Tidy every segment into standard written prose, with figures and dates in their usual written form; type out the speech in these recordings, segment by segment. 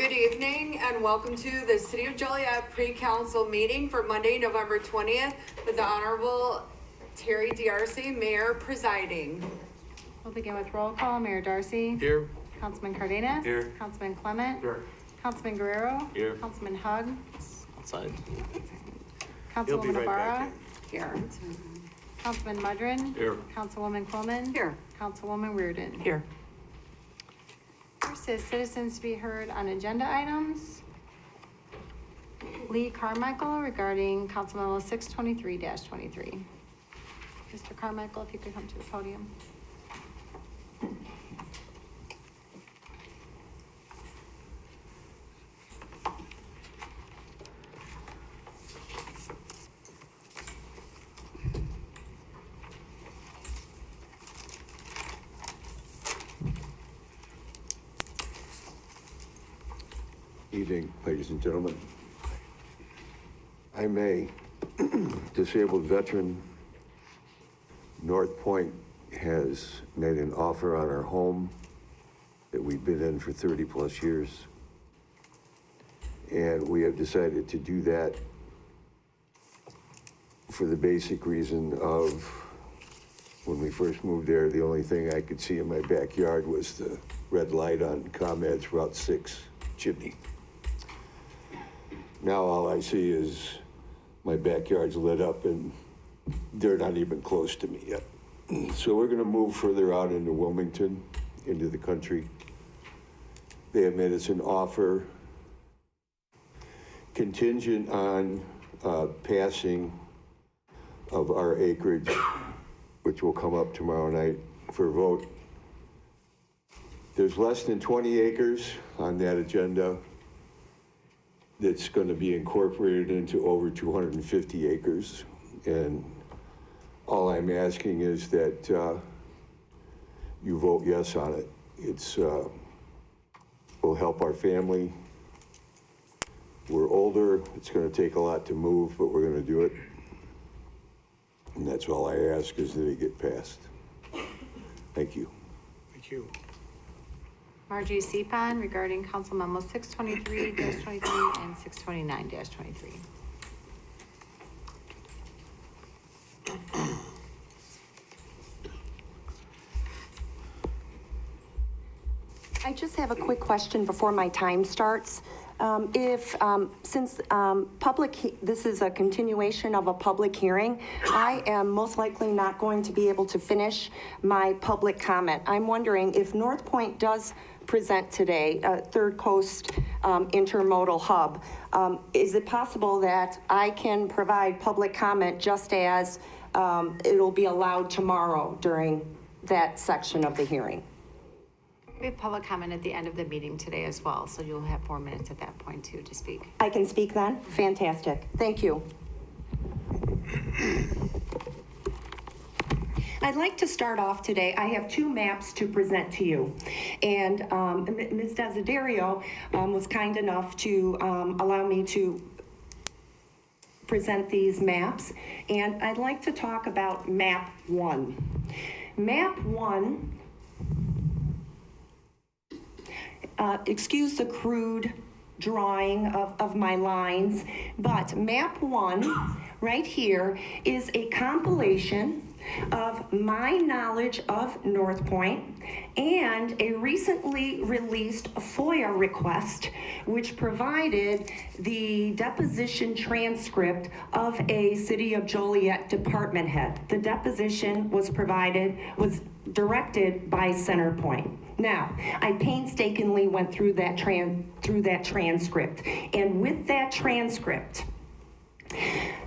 Good evening and welcome to the City of Joliet Pre-Council meeting for Monday, November 20th with the Honorable Terry D'Arcy, Mayor presiding. We'll begin with roll call. Mayor Darcy. Here. Councilman Cardenas. Here. Councilman Clement. Here. Councilman Guerrero. Here. Councilman Hug. Outside. Councilwoman He'll be right Ibarra. back Here. Councilman Mudrin. Here. Councilwoman Coleman. Here. Councilwoman Reardon. Here. First is citizens to be heard on agenda items. Lee Carmichael regarding Council Memo 623-23. Mr. Carmichael, if you could come to the podium. Evening, ladies and gentlemen. I'm a disabled veteran. North Point has made an offer on our home that we've been in for 30 plus years. And we have decided to do that for the basic reason of when we first moved there, the only thing I could see in my backyard was the red light on ComEd's Route 6 chimney. Now all I see is my backyard's lit up and they're not even close to me yet. So we're gonna move further out into Wilmington, into the country. They have made us an offer contingent on passing of our acreage, which will come up tomorrow night for a vote. There's less than 20 acres on that agenda that's going to be incorporated into over 250 acres. And all I'm asking is that you vote yes on it. It's will help our family. We're older, it's going to take a lot to move, but we're going to do it. And that's all I ask is that it get passed. Thank you. Thank you. Margie Sepan regarding Council Memo 623-23 and 629-23. I just have a quick question before my time starts. Since this is a continuation of a public hearing, I am most likely not going to be able to finish my public comment. I'm wondering if North Point does present today, Third Coast Intermodal Hub, is it possible that I can provide public comment just as it'll be allowed tomorrow during that section of the hearing? We have public comment at the end of the meeting today as well, so you'll have 4 minutes at that point too to speak. I can speak then? Fantastic. Thank you. I'd like to start off today. I have 2 maps to present to you. And Ms. Desiderio was kind enough to allow me to present these maps. And I'd like to talk about map 1. Map 1, excuse the crude drawing of my lines, but map 1 right here is a compilation of my knowledge of North Point and a recently released FOIA request which provided the deposition transcript of a City of Joliet department head. The deposition was directed by Centerpoint. Now, I painstakingly went through that transcript, and with that transcript,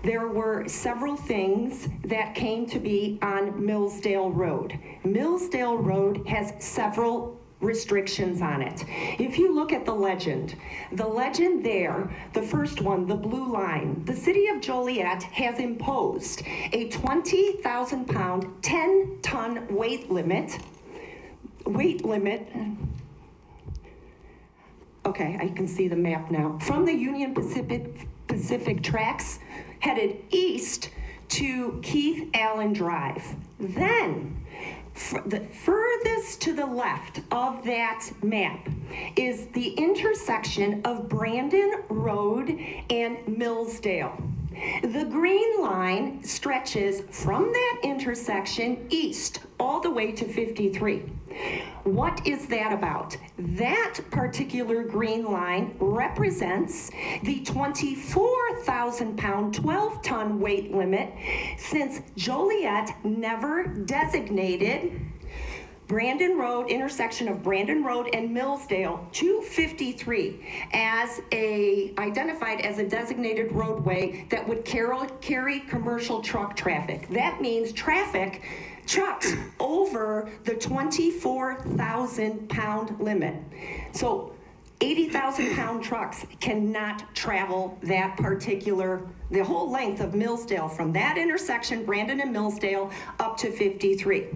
there were several things that came to be on Millsdale Road. Millsdale Road has several restrictions on it. If you look at the legend there, the first one, the blue line, the City of Joliet has imposed a 20,000 pound, 10-ton weight limit. Okay, I can see the map now. From the Union Pacific tracks headed east to Keith Allen Drive. Then the furthest to the left of that map is the intersection of Brandon Road and Millsdale. The green line stretches from that intersection east all the way to 53. What is that about? That particular green line represents the 24,000-pound, 12-ton weight limit, since Joliet never designated Brandon Road, intersection of Brandon Road and Millsdale to 53 as identified as a designated roadway that would carry commercial truck traffic. That means trucks over the 24,000-pound limit. So 80,000-pound trucks cannot travel that the whole length of Millsdale from that intersection, Brandon and Millsdale, up to 53.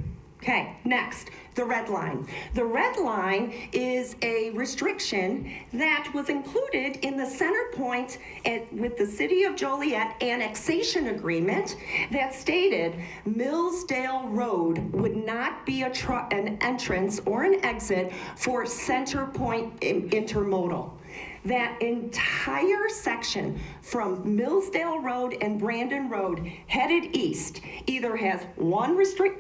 Okay, next, the red line. The red line is a restriction that was included in the Center Point with the City of Joliet annexation agreement that stated Millsdale Road would not be an entrance or an exit for Center Point intermodal. That entire section from Millsdale Road and Brandon Road headed east either has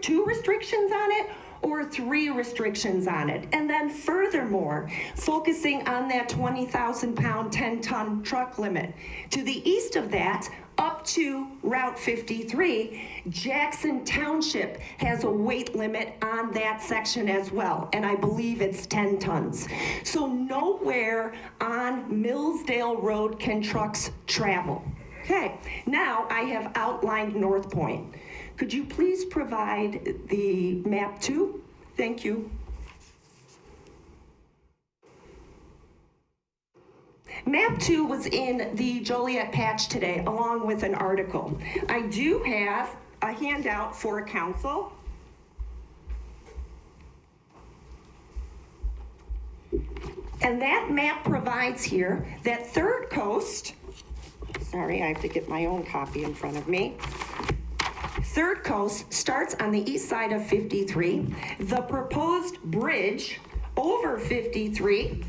two restrictions on it or 3 restrictions on it. And then furthermore, focusing on that 20,000-pound, 10-ton truck limit. To the east of that, up to Route 53, Jackson Township has a weight limit on that section as well, and I believe it's 10 tons. So nowhere on Millsdale Road can trucks travel. Okay, now I have outlined North Point. Could you please provide the map 2? Thank you. Map 2 was in the Joliet Patch today, along with an article. I do have a handout for council. And that map provides here that Third Coast, sorry, I have to get my own copy in front of me. Third Coast starts on the east side of 53. The proposed bridge over 53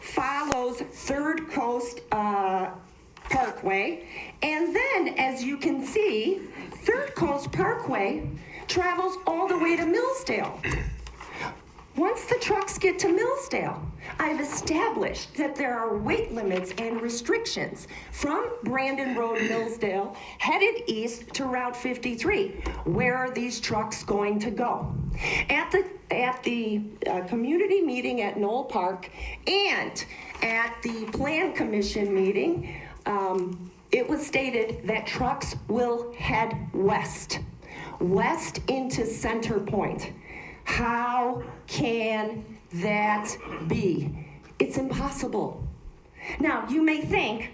follows Third Coast Parkway. And then, as you can see, Third Coast Parkway travels all the way to Millsdale. Once the trucks get to Millsdale, I've established that there are weight limits and restrictions from Brandon Road, Millsdale, headed east to Route 53. Where are these trucks going to go? At the community meeting at Knoll Park and at the Plan Commission meeting, it was stated that trucks will head west into Center Point. How can that be? It's impossible. Now, you may think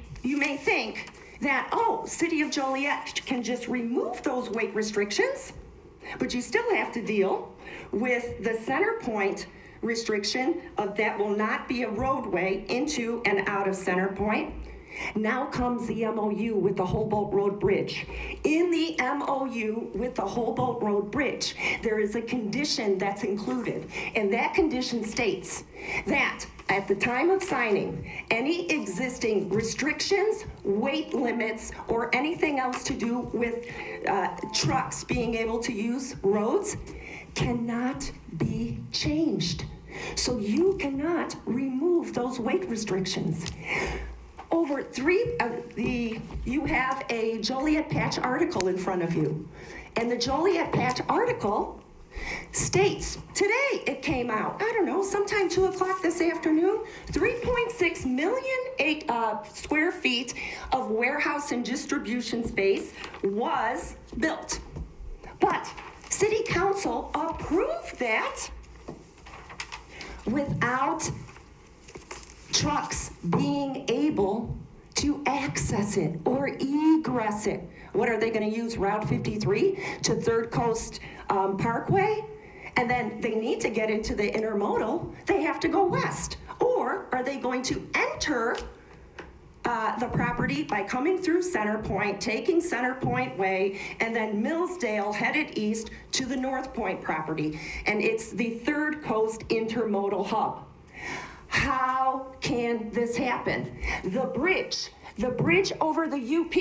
that, City of Joliet can just remove those weight restrictions, but you still have to deal with the Center Point restriction of that will not be a roadway into and out of Center Point. Now comes the MOU with the Humboldt Road Bridge. In the MOU with the Humboldt Road Bridge, there is a condition that's included, and that condition states that at the time of signing, any existing restrictions, weight limits, or anything else to do with trucks being able to use roads cannot be changed. So you cannot remove those weight restrictions. You have a Joliet Patch article in front of you. And the Joliet Patch article states, today it came out, I don't know, sometime 2 o'clock this afternoon, 3.6 million square feet of warehouse and distribution space was built. But City Council approved that without trucks being able to access it or egress it. What are they going to use, Route 53 to Third Coast Parkway? And then they need to get into the intermodal, they have to go west. Or are they going to enter the property by coming through Center Point, taking Center Point Way, and then Millsdale headed east to the North Point property. And it's the Third Coast Intermodal Hub. How can this happen? The bridge over the UP.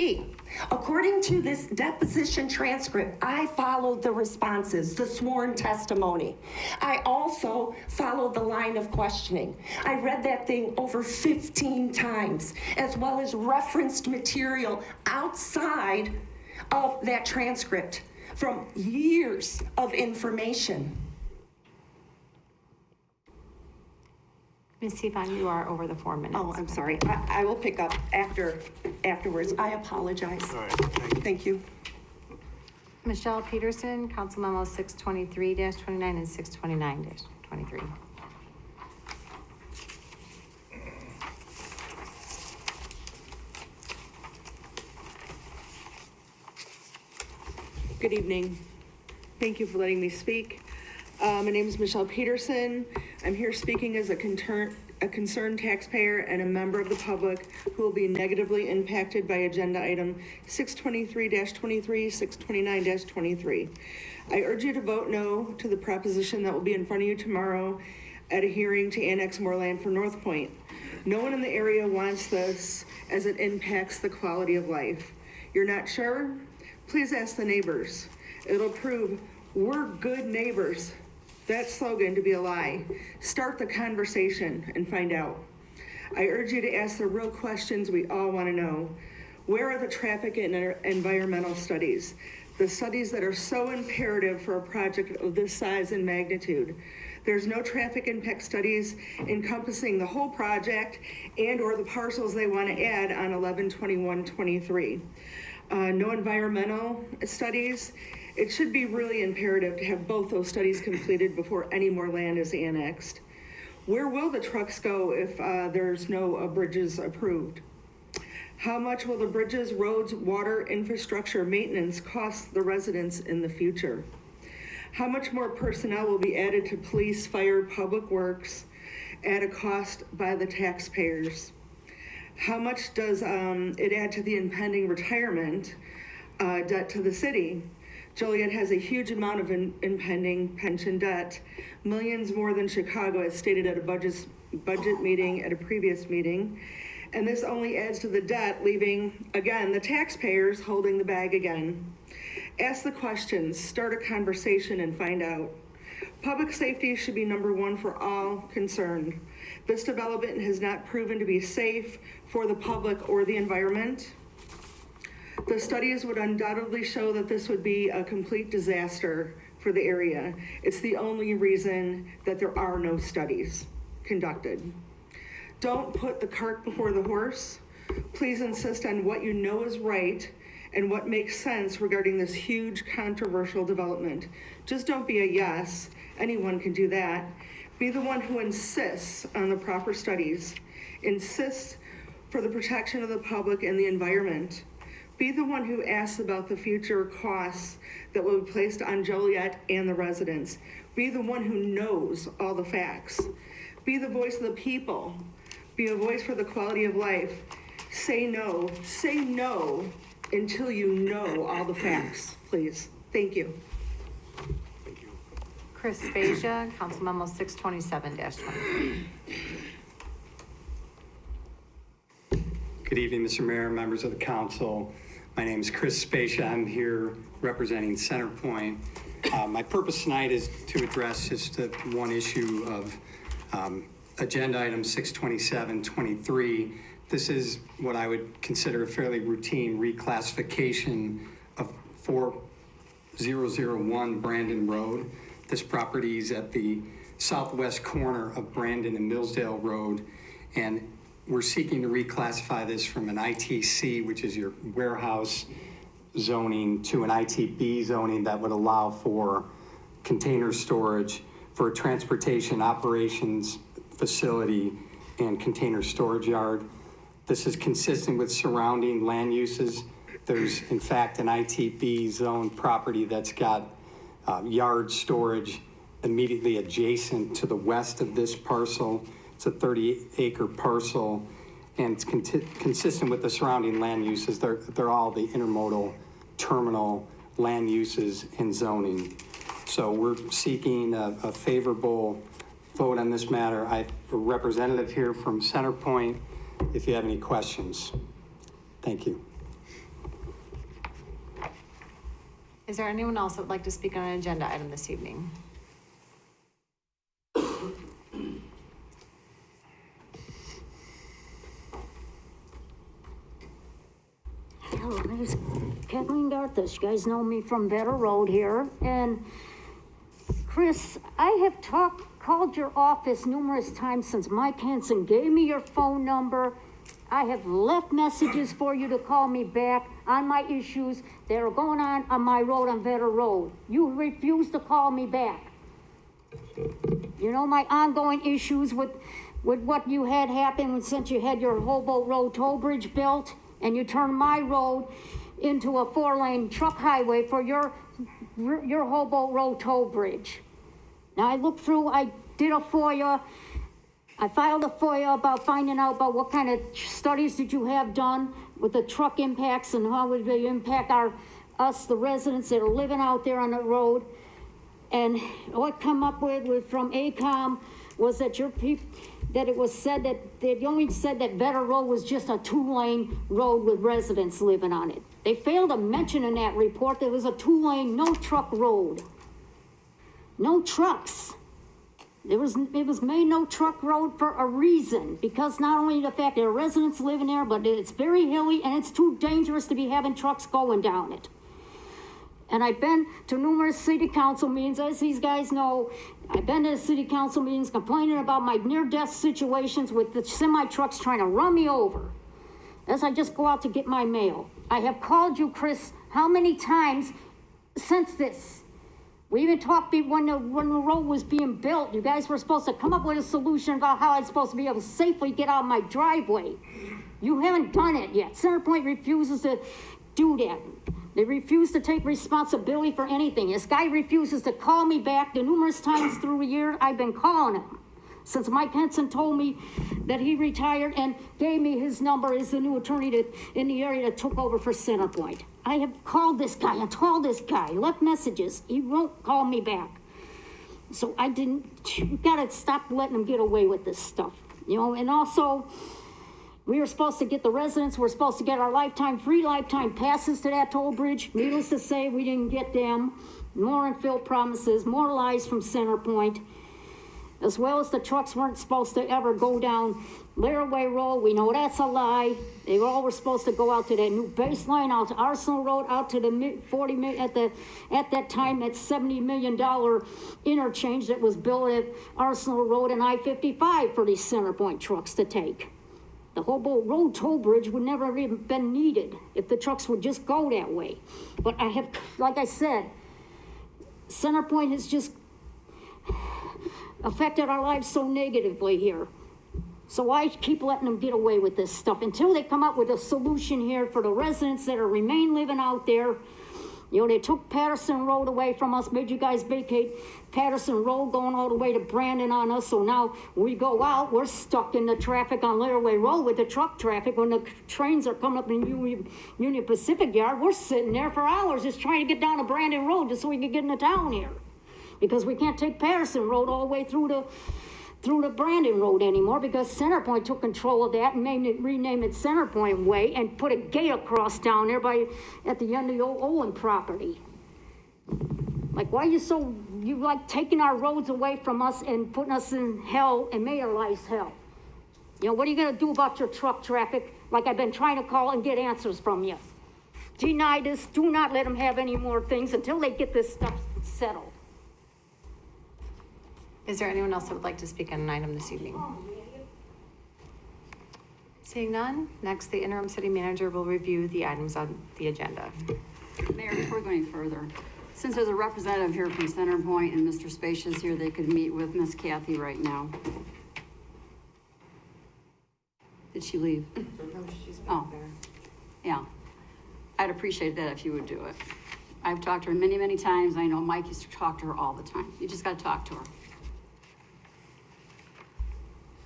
According to this deposition transcript, I followed the responses, the sworn testimony. I also followed the line of questioning. I read that thing over 15 times, as well as referenced material outside of that transcript from years of information. Ms. Stefan, you are over the 4 minutes. Oh, I'm sorry. I will pick up afterwards. I apologize. All right, thank you. Thank you. Michelle Peterson, Council Memo 623-29 and 629-23. Good evening. Thank you for letting me speak. My name is Michelle Peterson. I'm here speaking as a concerned taxpayer and a member of the public who will be negatively impacted by agenda item 623-23, 629-23. I urge you to vote no to the proposition that will be in front of you tomorrow at a hearing to annex more land for North Point. No one in the area wants this as it impacts the quality of life. You're not sure? Please ask the neighbors. It'll prove we're good neighbors. That slogan to be a lie. Start the conversation and find out. I urge you to ask the real questions we all want to know. Where are the traffic and environmental studies? The studies that are so imperative for a project of this size and magnitude. There's no traffic impact studies encompassing the whole project and or the parcels they want to add on 11/21/23. No environmental studies. It should be really imperative to have both those studies completed before any more land is annexed. Where will the trucks go if there's no bridges approved? How much will the bridges, roads, water, infrastructure, maintenance cost the residents in the future? How much more personnel will be added to police, fire, public works at a cost by the taxpayers? How much does it add to the impending retirement debt to the city? Joliet has a huge amount of impending pension debt, millions more than Chicago, as stated at a budget meeting at a previous meeting. And this only adds to the debt, leaving, again, the taxpayers holding the bag again. Ask the questions, start a conversation, and find out. Public safety should be number one for all concerned. This development has not proven to be safe for the public or the environment. The studies would undoubtedly show that this would be a complete disaster for the area. It's the only reason that there are no studies conducted. Don't put the cart before the horse. Please insist on what you know is right and what makes sense regarding this huge controversial development. Just don't be a yes. Anyone can do that. Be the one who insists on the proper studies. Insist for the protection of the public and the environment. Be the one who asks about the future costs that will be placed on Joliet and the residents. Be the one who knows all the facts. Be the voice of the people. Be a voice for the quality of life. Say no until you know all the facts, please. Thank you. Thank you. Chris Spasia, Council Memo 627-23. Good evening, Mr. Mayor, members of the council. My name is Chris Spasia. I'm here representing Centerpoint. My purpose tonight is to address just the one issue of agenda item 627-23. This is what I would consider a fairly routine reclassification of 4001 Brandon Road. This property is at the southwest corner of Brandon and Millsdale Road, and we're seeking to reclassify this from an ITC, which is your warehouse zoning, to an ITB zoning that would allow for container storage for a transportation operations facility and container storage yard. This is consistent with surrounding land uses. There's, in fact, an ITB zone property that's got yard storage immediately adjacent to the west of this parcel. It's a 30-acre parcel, and it's consistent with the surrounding land uses. They're all the intermodal terminal land uses and zoning. So we're seeking a favorable vote on this matter. I have a representative here from Centerpoint if you have any questions. Thank you. Is there anyone else that would like to speak on an agenda item this evening? Hello, my name's Kathleen Garthus. You guys know me from Better Road here. And Chris, I have called your office numerous times since Mike Hansen gave me your phone number. I have left messages for you to call me back on my issues that are going on my road on Better Road. You refuse to call me back. You know my ongoing issues with what you had happen since you had your Hobo Road toll bridge built and you turned my road into a 4-lane truck highway for your Hobo Road toll bridge. Now I looked through, I did a FOIA. I filed a FOIA about finding out about what kind of studies did you have done with the truck impacts and how would they impact us, the residents that are living out there on the road. And what come up with from ACOM was that that it was said that they only said that Better Road was just a 2-lane road with residents living on it. They failed to mention in that report there was a 2-lane, no truck road. No trucks. It was made no truck road for a reason, because not only the fact there are residents living there, but it's very hilly and it's too dangerous to be having trucks going down it. And I've been to numerous city council meetings, as these guys know. I've been to city council meetings complaining about my near-death situations with the semi-trucks trying to run me over as I just go out to get my mail. I have called you, Chris, how many times since this? We even talked when the road was being built. You guys were supposed to come up with a solution about how I'm supposed to be able to safely get out of my driveway. You haven't done it yet. Centerpoint refuses to do that. They refuse to take responsibility for anything. This guy refuses to call me back. The numerous times through the year I've been calling him. Since Mike Henson told me that he retired and gave me his number as the new attorney in the area that took over for Centerpoint. I have called this guy and told this guy, left messages. He won't call me back. So you gotta stop letting him get away with this stuff. You know, and also, we were supposed to get the residents, we're supposed to get our free lifetime passes to that toll bridge. Needless to say, we didn't get them. More unfilled promises, more lies from Centerpoint. As well as the trucks weren't supposed to ever go down Laraway Road. We know that's a lie. They all were supposed to go out to that new baseline, out to Arsenal Road, out to the 40 million, at that time, that $70 million interchange that was built at Arsenal Road and I-55 for these Centerpoint trucks to take. The Hobo Road toll bridge would never have even been needed if the trucks would just go that way. But I have, like I said, Centerpoint has just affected our lives so negatively here. So I keep letting them get away with this stuff until they come up with a solution here for the residents that are remain living out there. You know, they took Patterson Road away from us, made you guys vacate Patterson Road going all the way to Brandon on us. So now we go out, we're stuck in the traffic on Laraway Road with the truck traffic. When the trains are coming up in Union Pacific Yard, we're sitting there for hours just trying to get down to Brandon Road just so we can get into town here. Because we can't take Patterson Road all the way through the Brandon Road anymore, because Centerpoint took control of that and renamed it Centerpoint Way and put a gate across down there at the end of the old Owen property. Like, why you like taking our roads away from us and putting us in hell and made our lives hell? You know, what are you gonna do about your truck traffic? Like I've been trying to call and get answers from you. Deny this, do not let them have any more things until they get this stuff settled. Is there anyone else that would like to speak on an item this evening? Seeing none, next the interim city manager will review the items on the agenda. Mayor, before going further, since there's a representative here from Centerpoint and Mr. Spacious here, they could meet with Miss Kathy right now. Did she leave? No, she's back Oh. there. Yeah. I'd appreciate that if you would do it. I've talked to her many, many times. I know Mike used to talk to her all the time. You just got to talk to her.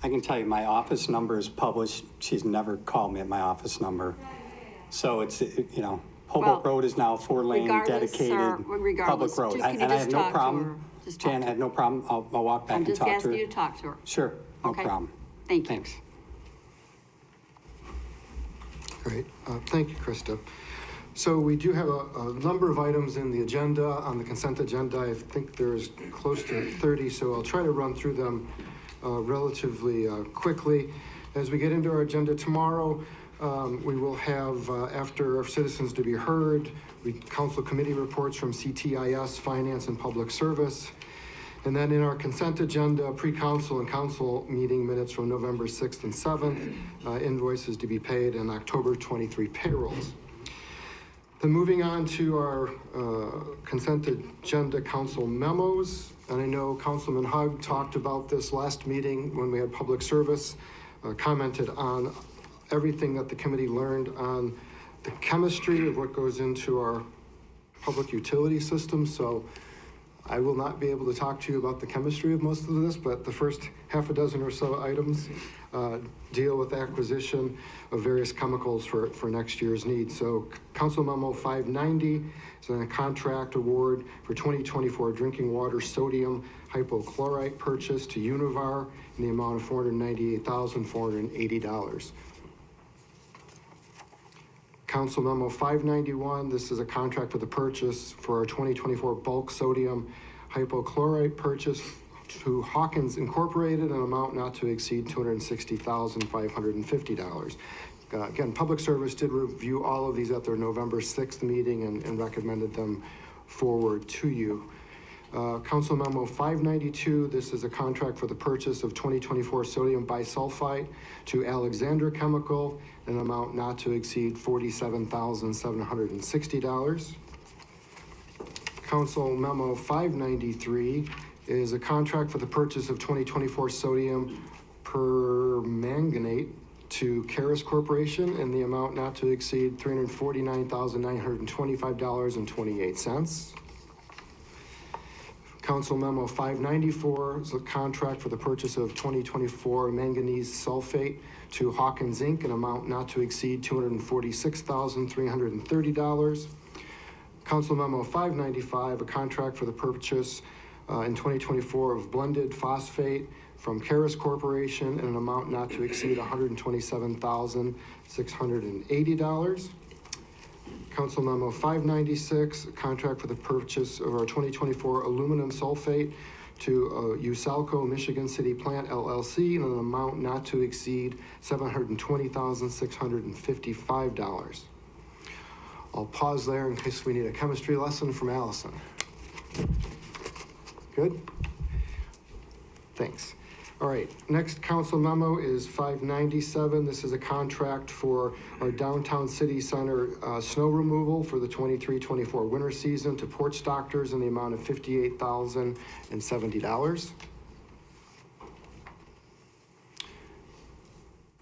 I can tell you my office number is published. She's never called me at my office number. So it's, Hobart Well, Road is now a 4-lane regardless, dedicated sir, regardless, public road. can you And I just have no talk to problem. her? Just talk Jan, to I have no problem. I'll walk back I'm and just talk to her. asking you to talk to her. Sure, no Okay. problem. Thank you. Thanks. Great, thank you, Krista. So we do have a number of items in the agenda, on the consent agenda. I think there's close to 30, so I'll try to run through them relatively quickly. As we get into our agenda tomorrow, we will have, after our citizens to be heard, council committee reports from CTIS, Finance and Public Service. And then in our consent agenda, pre-council and council meeting minutes from November 6th and 7th, invoices to be paid, and October 23 payrolls. Then moving on to our consent agenda council memos. And I know Councilman Hug talked about this last meeting when we had public service, commented on everything that the committee learned on the chemistry of what goes into our public utility system. So I will not be able to talk to you about the chemistry of most of this, but the first half a dozen or so items deal with acquisition of various chemicals for next year's needs. So Council Memo 590 is a contract award for 2024 drinking water sodium hypochlorite purchase to Univar in the amount of $498,480. Council Memo 591, this is a contract for the purchase for our 2024 bulk sodium hypochlorite purchase to Hawkins Incorporated, an amount not to exceed $260,550. Again, Public Service did review all of these at their November 6th meeting and recommended them forward to you. Council Memo 592, this is a contract for the purchase of 2024 sodium bisulfite to Alexander Chemical, an amount not to exceed $47,760. Council Memo 593 is a contract for the purchase of 2024 sodium permanganate to Karis Corporation in the amount not to exceed $349,925.28. Council Memo 594 is a contract for the purchase of 2024 manganese sulfate to Hawkins Inc., an amount not to exceed $246,330. Council Memo 595, a contract for the purchase in 2024 of blended phosphate from Karis Corporation in an amount not to exceed $127,680. Council Memo 596, a contract for the purchase of our 2024 aluminum sulfate to Usalco Michigan City Plant LLC in an amount not to exceed $720,655. I'll pause there in case we need a chemistry lesson from Allison. Good? Thanks. All right, next council memo is 597. This is a contract for our downtown city center snow removal for the 23-24 winter season to Porch Doctors in the amount of $58,070.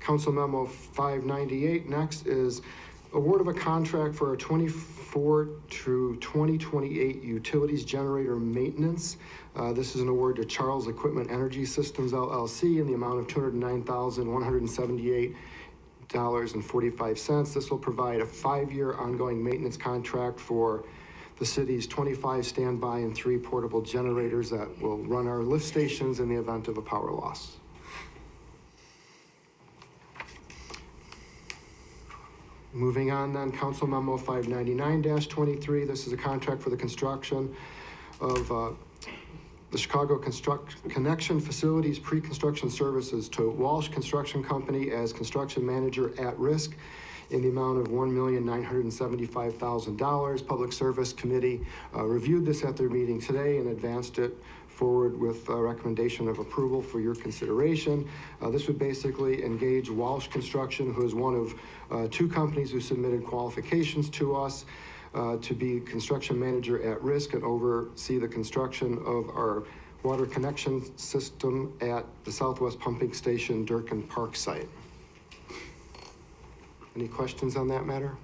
Council memo 598 next is award of a contract for our 24 through 2028 utilities generator maintenance. This is an award to Charles Equipment Energy Systems LLC in the amount of $209,178.45. This will provide a 5-year ongoing maintenance contract for the city's 25 standby and 3 portable generators that will run our lift stations in the event of a power loss. Moving on then, Council Memo 599-23. This is a contract for the construction of the Chicago Connection Facilities Pre-Construction Services to Walsh Construction Company as construction manager at risk in the amount of $1,975,000. Public Service Committee reviewed this at their meeting today and advanced it forward with a recommendation of approval for your consideration. This would basically engage Walsh Construction, who is one of 2 companies who submitted qualifications to us to be construction manager at risk and oversee the construction of our water connection system at the Southwest Pumping Station Durkin Park site. Any questions on that matter?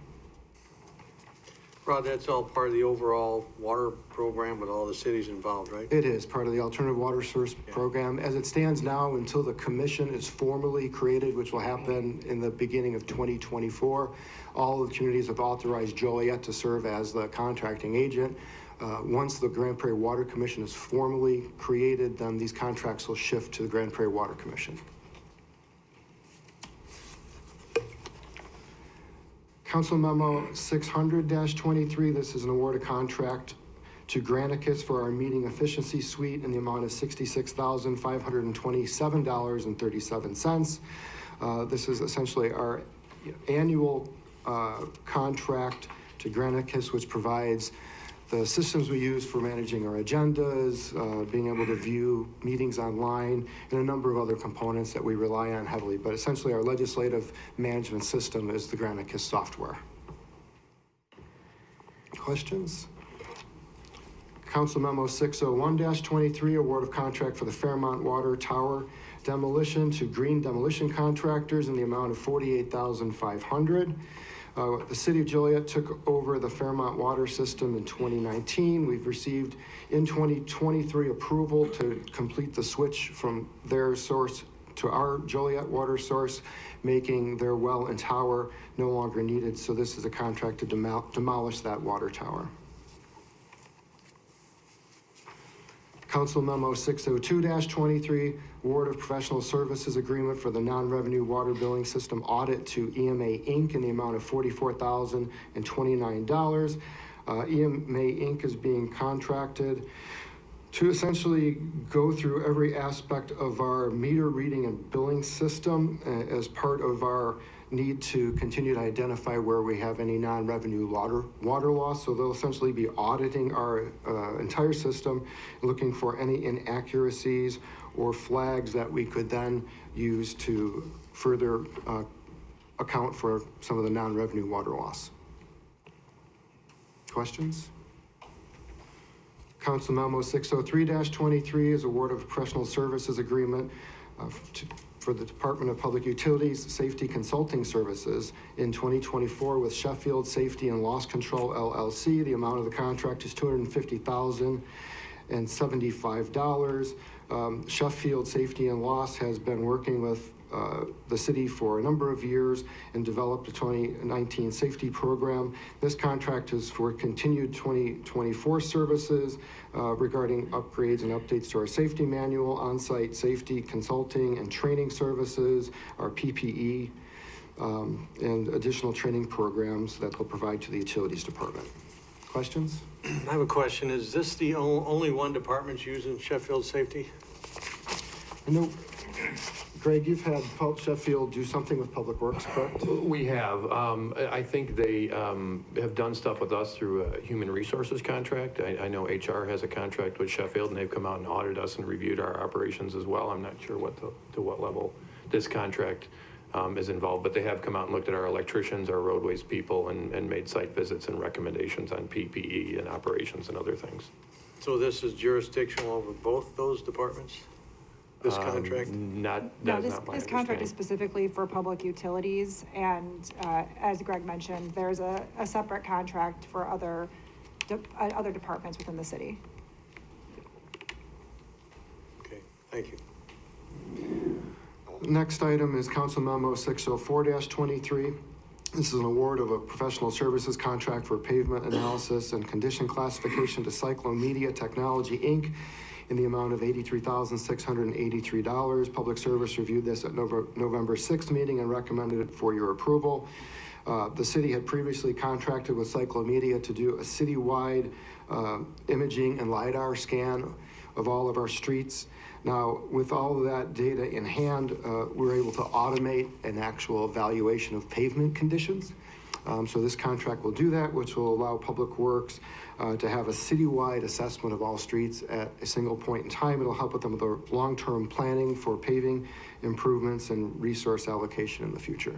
Rod, that's all part of the overall water program with all the cities involved, right? It is part of the Alternative Water Source Program. As it stands now, until the commission is formally created, which will happen in the beginning of 2024, all of the communities have authorized Joliet to serve as the contracting agent. Once the Grand Prairie Water Commission is formally created, then these contracts will shift to the Grand Prairie Water Commission. Council Memo 600-23, this is an award of contract to Granicus for our meeting efficiency suite in the amount of $66,527.37. This is essentially our annual contract to Granicus, which provides the systems we use for managing our agendas, being able to view meetings online, and a number of other components that we rely on heavily. But essentially, our legislative management system is the Granicus software. Questions? Council Memo 601-23, award of contract for the Fairmont Water Tower demolition to Green Demolition Contractors in the amount of $48,500. The City of Joliet took over the Fairmont water system in 2019. We've received in 2023 approval to complete the switch from their source to our Joliet water source, making their well and tower no longer needed. So this is a contract to demolish that water tower. Council Memo 602-23, award of professional services agreement for the non-revenue water billing system audit to EMA Inc. in the amount of $44,029. EMA Inc. is being contracted to essentially go through every aspect of our meter reading and billing system as part of our need to continue to identify where we have any non-revenue water loss. So they'll essentially be auditing our entire system, looking for any inaccuracies or flags that we could then use to further account for some of the non-revenue water loss. Questions? Council Memo 603-23 is award of professional services agreement for the Department of Public Utilities Safety Consulting Services in 2024 with Sheffield Safety and Loss Control LLC. The amount of the contract is $250,075. Sheffield Safety and Loss has been working with the city for a number of years and developed a 2019 safety program. This contract is for continued 2024 services regarding upgrades and updates to our safety manual, on-site safety consulting and training services, our PPE, and additional training programs that they'll provide to the Utilities Department. Questions? I have a question. Is this the only one department's using Sheffield Safety? No. Greg, you've had Sheffield do something with Public Works, correct? We have. I think they have done stuff with us through a human resources contract. I know HR has a contract with Sheffield, and they've come out and audited us and reviewed our operations as well. I'm not sure to what level this contract is involved, but they have come out and looked at our electricians, our roadways people, and made site visits and recommendations on PPE and operations and other things. So this is jurisdictional over both those departments? This contract? No, this contract is specifically for public utilities, and as Greg mentioned, there's a separate contract for other departments within the city. Okay, thank you. Next item is Council Memo 604-23. This is an award of a professional services contract for pavement analysis and condition classification to Cyclomedia Technology, Inc. in the amount of $83,683. Public Service reviewed this at November 6th meeting and recommended it for your approval. The city had previously contracted with Cyclomedia to do a citywide imaging and LiDAR scan of all of our streets. Now, with all of that data in hand, we're able to automate an actual evaluation of pavement conditions. So this contract will do that, which will allow Public Works to have a citywide assessment of all streets at a single point in time. It'll help with them with the long-term planning for paving improvements and resource allocation in the future.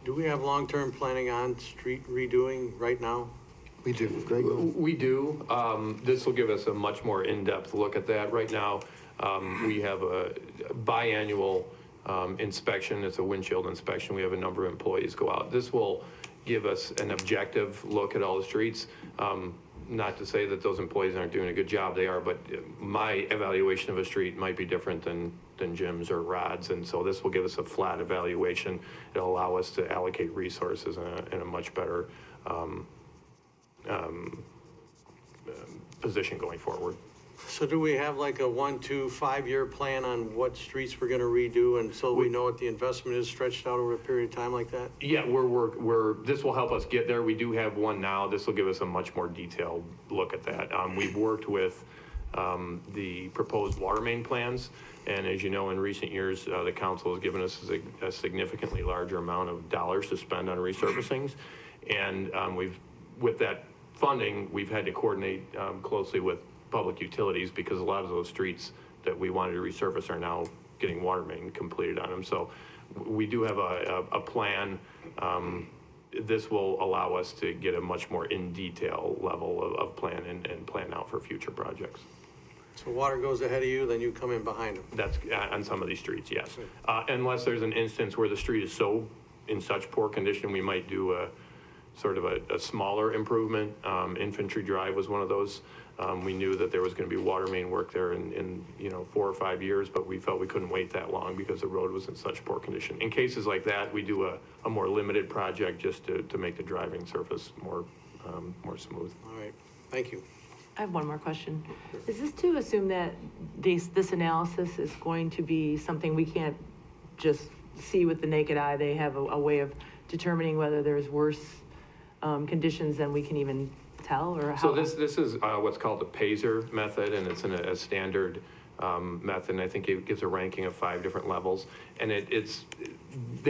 Do we have long-term planning on street redoing right now? We do. Greg? We do. This will give us a much more in-depth look at that. Right now, we have a biannual inspection. It's a windshield inspection. We have a number of employees go out. This will give us an objective look at all the streets. Not to say that those employees aren't doing a good job, they are, but my evaluation of a street might be different than Jim's or Rod's, and so this will give us a flat evaluation. It'll allow us to allocate resources in a much better position going forward. So do we have like a 1, 2, 5-year plan on what streets we're gonna redo, and so we know what the investment is stretched out over a period of time like that? Yeah, this will help us get there. We do have one now. This will give us a much more detailed look at that. We've worked with the proposed water main plans, and as you know, in recent years, the council has given us a significantly larger amount of dollars to spend on resurfacings, and with that funding, we've had to coordinate closely with public utilities, because a lot of those streets that we wanted to resurface are now getting water main completed on them. So we do have a plan. This will allow us to get a much more in detail level of plan and plan out for future projects. So water goes ahead of you, then you come in behind them? That's on some of these streets, yes. Unless there's an instance where the street is in such poor condition, we might do a sort of a smaller improvement. Infantry Drive was one of those. We knew that there was going to be water main work there in 4 or 5 years, but we felt we couldn't wait that long because the road was in such poor condition. In cases like that, we do a more limited project just to make the driving surface more smooth. All right, thank you. I have one more question. Is this to assume that this analysis is going to be something we can't just see with the naked eye? They have a way of determining whether there's worse conditions than we can even tell, or how? So this is what's called the PASER method, and it's in a standard method, and I think it gives a ranking of 5 different levels, and they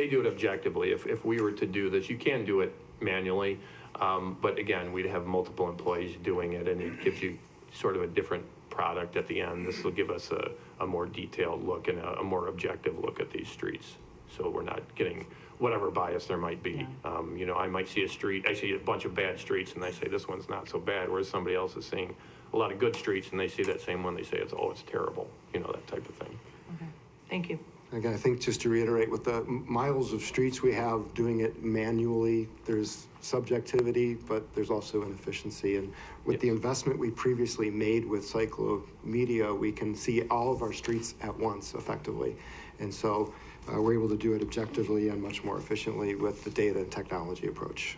do it objectively. If we were to do this, you can do it manually, but again, we'd have multiple employees doing it, and it gives you sort of a different product at the end. This will give us a more detailed look and a more objective look at these streets, so we're not getting whatever bias there might be. Yeah. I might see I see a bunch of bad streets, and I say this one's not so bad, whereas somebody else is seeing a lot of good streets, and they see that same one, they say it's terrible, that type of thing. Okay, thank you. Again, I think just to reiterate, with the miles of streets we have, doing it manually, there's subjectivity, but there's also inefficiency. And with the investment we previously made with Cyclomedia, we can see all of our streets at once effectively. And so we're able to do it objectively and much more efficiently with the data and technology approach.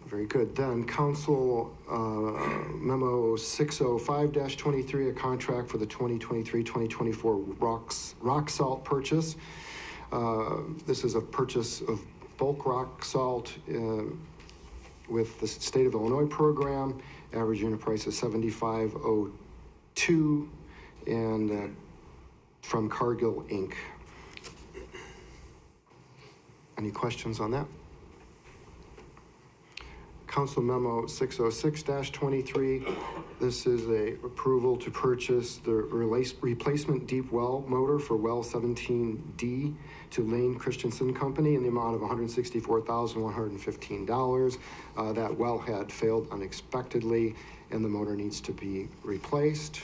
Very good. Then Council Memo 605-23, a contract for the 2023-2024 rock salt purchase. This is a purchase of bulk rock salt with the State of Illinois program. Average unit price is $75.02, and from Cargill Inc. Any questions on that? Council Memo 606-23. This is a approval to purchase the replacement deep well motor for well 17D to Lane Christensen Company in the amount of $164,115. That well had failed unexpectedly, and the motor needs to be replaced.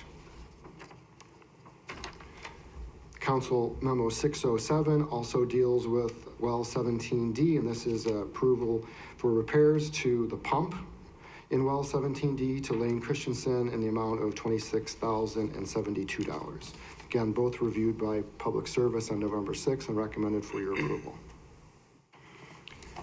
Council Memo 607 also deals with well 17D, and this is approval for repairs to the pump in well 17D to Lane Christensen in the amount of $26,072. Again, both reviewed by Public Service on November 6th and recommended for your approval.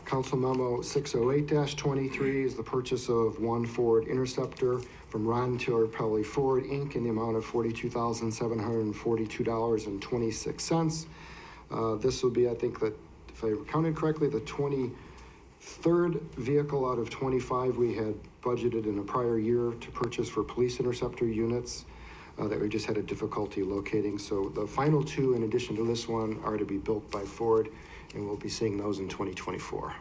Council Memo 608-23 is the purchase of one Ford Interceptor from Ron Tillerpelli Ford, Inc. in the amount of $42,742.26. This will be, I think that, if I counted correctly, the 23rd vehicle out of 25 we had budgeted in a prior year to purchase for police interceptor units that we just had a difficulty locating. So the final 2, in addition to this one, are to be built by Ford, and we'll be seeing those in 2024.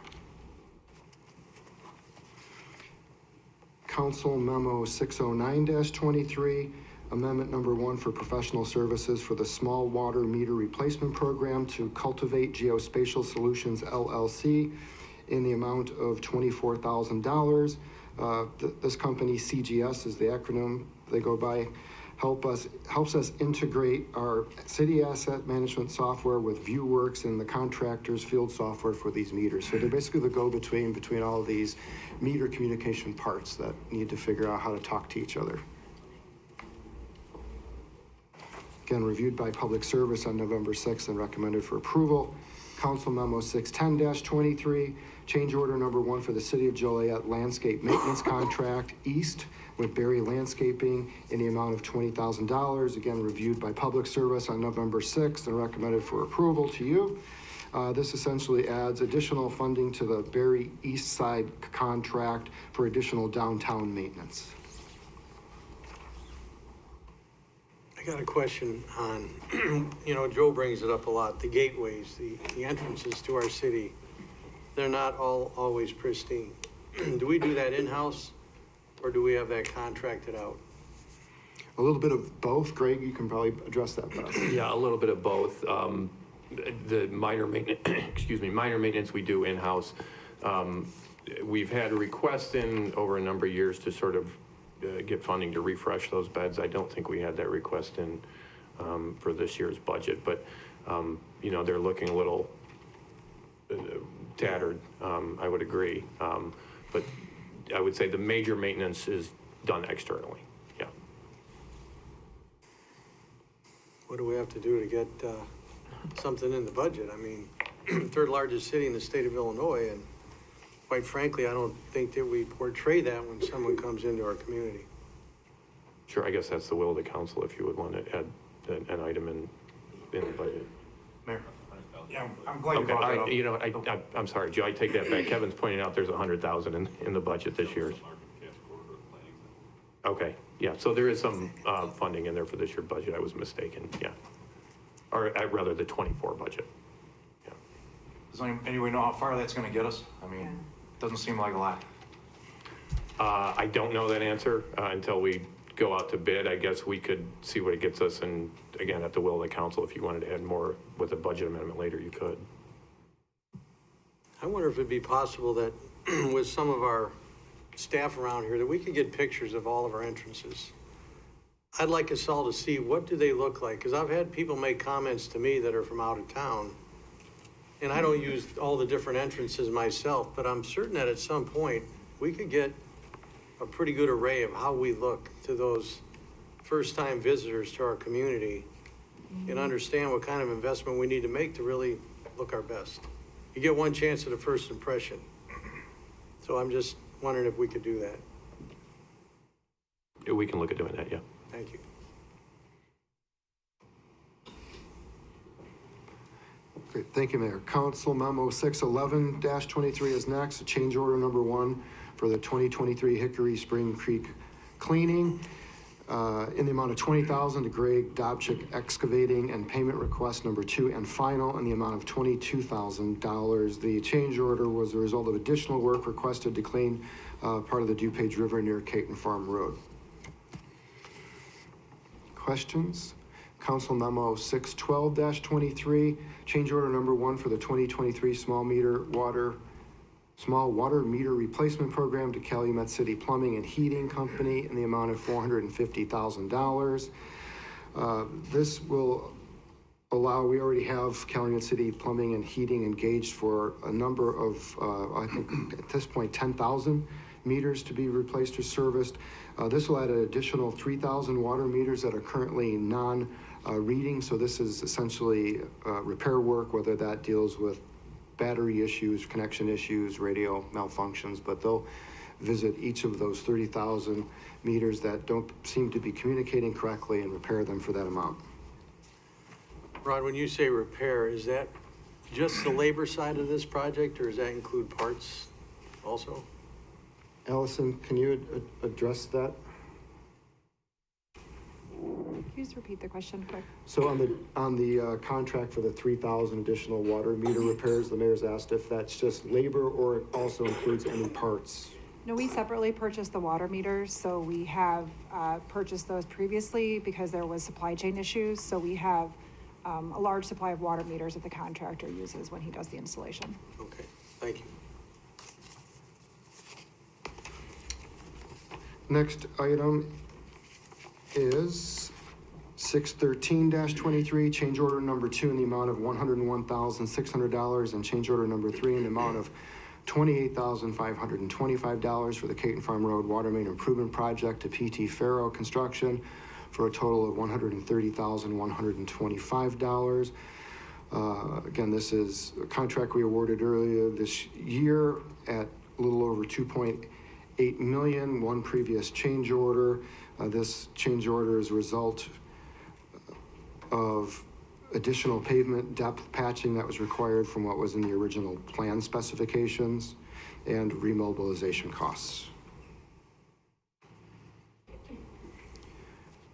Council Memo 609-23, Amendment Number 1 for professional services for the Small Water Meter Replacement Program to Cultivate Geospatial Solutions, LLC, in the amount of $24,000. This company, CGS is the acronym they go by, helps us integrate our city asset management software with ViewWorks and the contractor's field software for these meters. So they're basically the go-between between all of these meter communication parts that need to figure out how to talk to each other. Again, reviewed by Public Service on November 6th and recommended for approval. Council Memo 610-23, change order number 1 for the City of Joliet landscape maintenance contract east with Berry Landscaping in the amount of $20,000. Again, reviewed by Public Service on November 6th and recommended for approval to you. This essentially adds additional funding to the Berry East Side contract for additional downtown maintenance. I got a question on, Joe brings it up a lot, the gateways, the entrances to our city. They're not always pristine. Do we do that in-house or do we have that contracted out? A little bit of both. Greg, you can probably address that best. Yeah, a little bit of both. The minor maintenance, minor maintenance we do in-house. We've had requests in over a number of years to sort of get funding to refresh those beds. I don't think we had that request in for this year's budget, but they're looking a little tattered. I would agree, but I would say the major maintenance is done externally. Yeah. What do we have to do to get something in the budget? I mean, third largest city in the state of Illinois, and quite frankly, I don't think that we portray that when someone comes into our community. Sure, I guess that's the will of the council if you would want to add an item in the budget. Mayor? Yeah, I'm glad you brought that up. I'm sorry, Joe, I take that back. Kevin's pointing out there's 100,000 in the budget this year. Okay, yeah, so there is some funding in there for this year's budget. I was mistaken, yeah. Or rather the 24 budget. Yeah. Does anyone know how far that's gonna get us? I mean, it doesn't seem like a lot. I don't know that answer until we go out to bid. I guess we could see what it gets us, and again, at the will of the council, if you wanted to add more with a budget amendment later, you could. I wonder if it'd be possible that with some of our staff around here, that we could get pictures of all of our entrances. I'd like us all to see what do they look like, because I've had people make comments to me that are from out of town, and I don't use all the different entrances myself, but I'm certain that at some point we could get a pretty good array of how we look to those first-time visitors to our community and understand what kind of investment we need to make to really look our best. You get one chance at a first impression. So I'm just wondering if we could do that. Yeah, we can look at doing that, yeah. Thank you. Great, thank you, Mayor. Council Memo 611-23 is next, change order number 1 for the 2023 Hickory Spring Creek cleaning in the amount of $20,000 to Greg Dobchik Excavating, and payment request number 2 and final in the amount of $22,000. The change order was a result of additional work requested to clean part of the DuPage River near Caton Farm Road. Questions? Council Memo 612-23, change order number 1 for the 2023 small water meter replacement program to Calumet City Plumbing and Heating Company in the amount of $450,000. This will allow, we already have Calumet City Plumbing and Heating engaged for a number of, I think at this point, 10,000 meters to be replaced or serviced. This will add an additional 3,000 water meters that are currently non-reading. So this is essentially repair work, whether that deals with battery issues, connection issues, radio malfunctions, but they'll visit each of those 30,000 meters that don't seem to be communicating correctly and repair them for that amount. Rod, when you say repair, is that just the labor side of this project, or does that include parts also? Allison, can you address that? Can you just repeat the question quick? So on the contract for the 3,000 additional water meter repairs, the mayor's asked if that's just labor or it also includes any parts. No, we separately purchased the water meters, so we have purchased those previously because there was supply chain issues. So we have a large supply of water meters that the contractor uses when he does the installation. Okay, thank you. Next item is 613-23, change order number 2 in the amount of $101,600 and change order number 3 in the amount of $28,525 for the Caton Farm Road Water Main Improvement Project to PT Farrow Construction for a total of $130,125. Again, this is a contract we awarded earlier this year at a little over $2.8 million, one previous change order. This change order is a result of additional pavement depth patching that was required from what was in the original plan specifications and remobilization costs.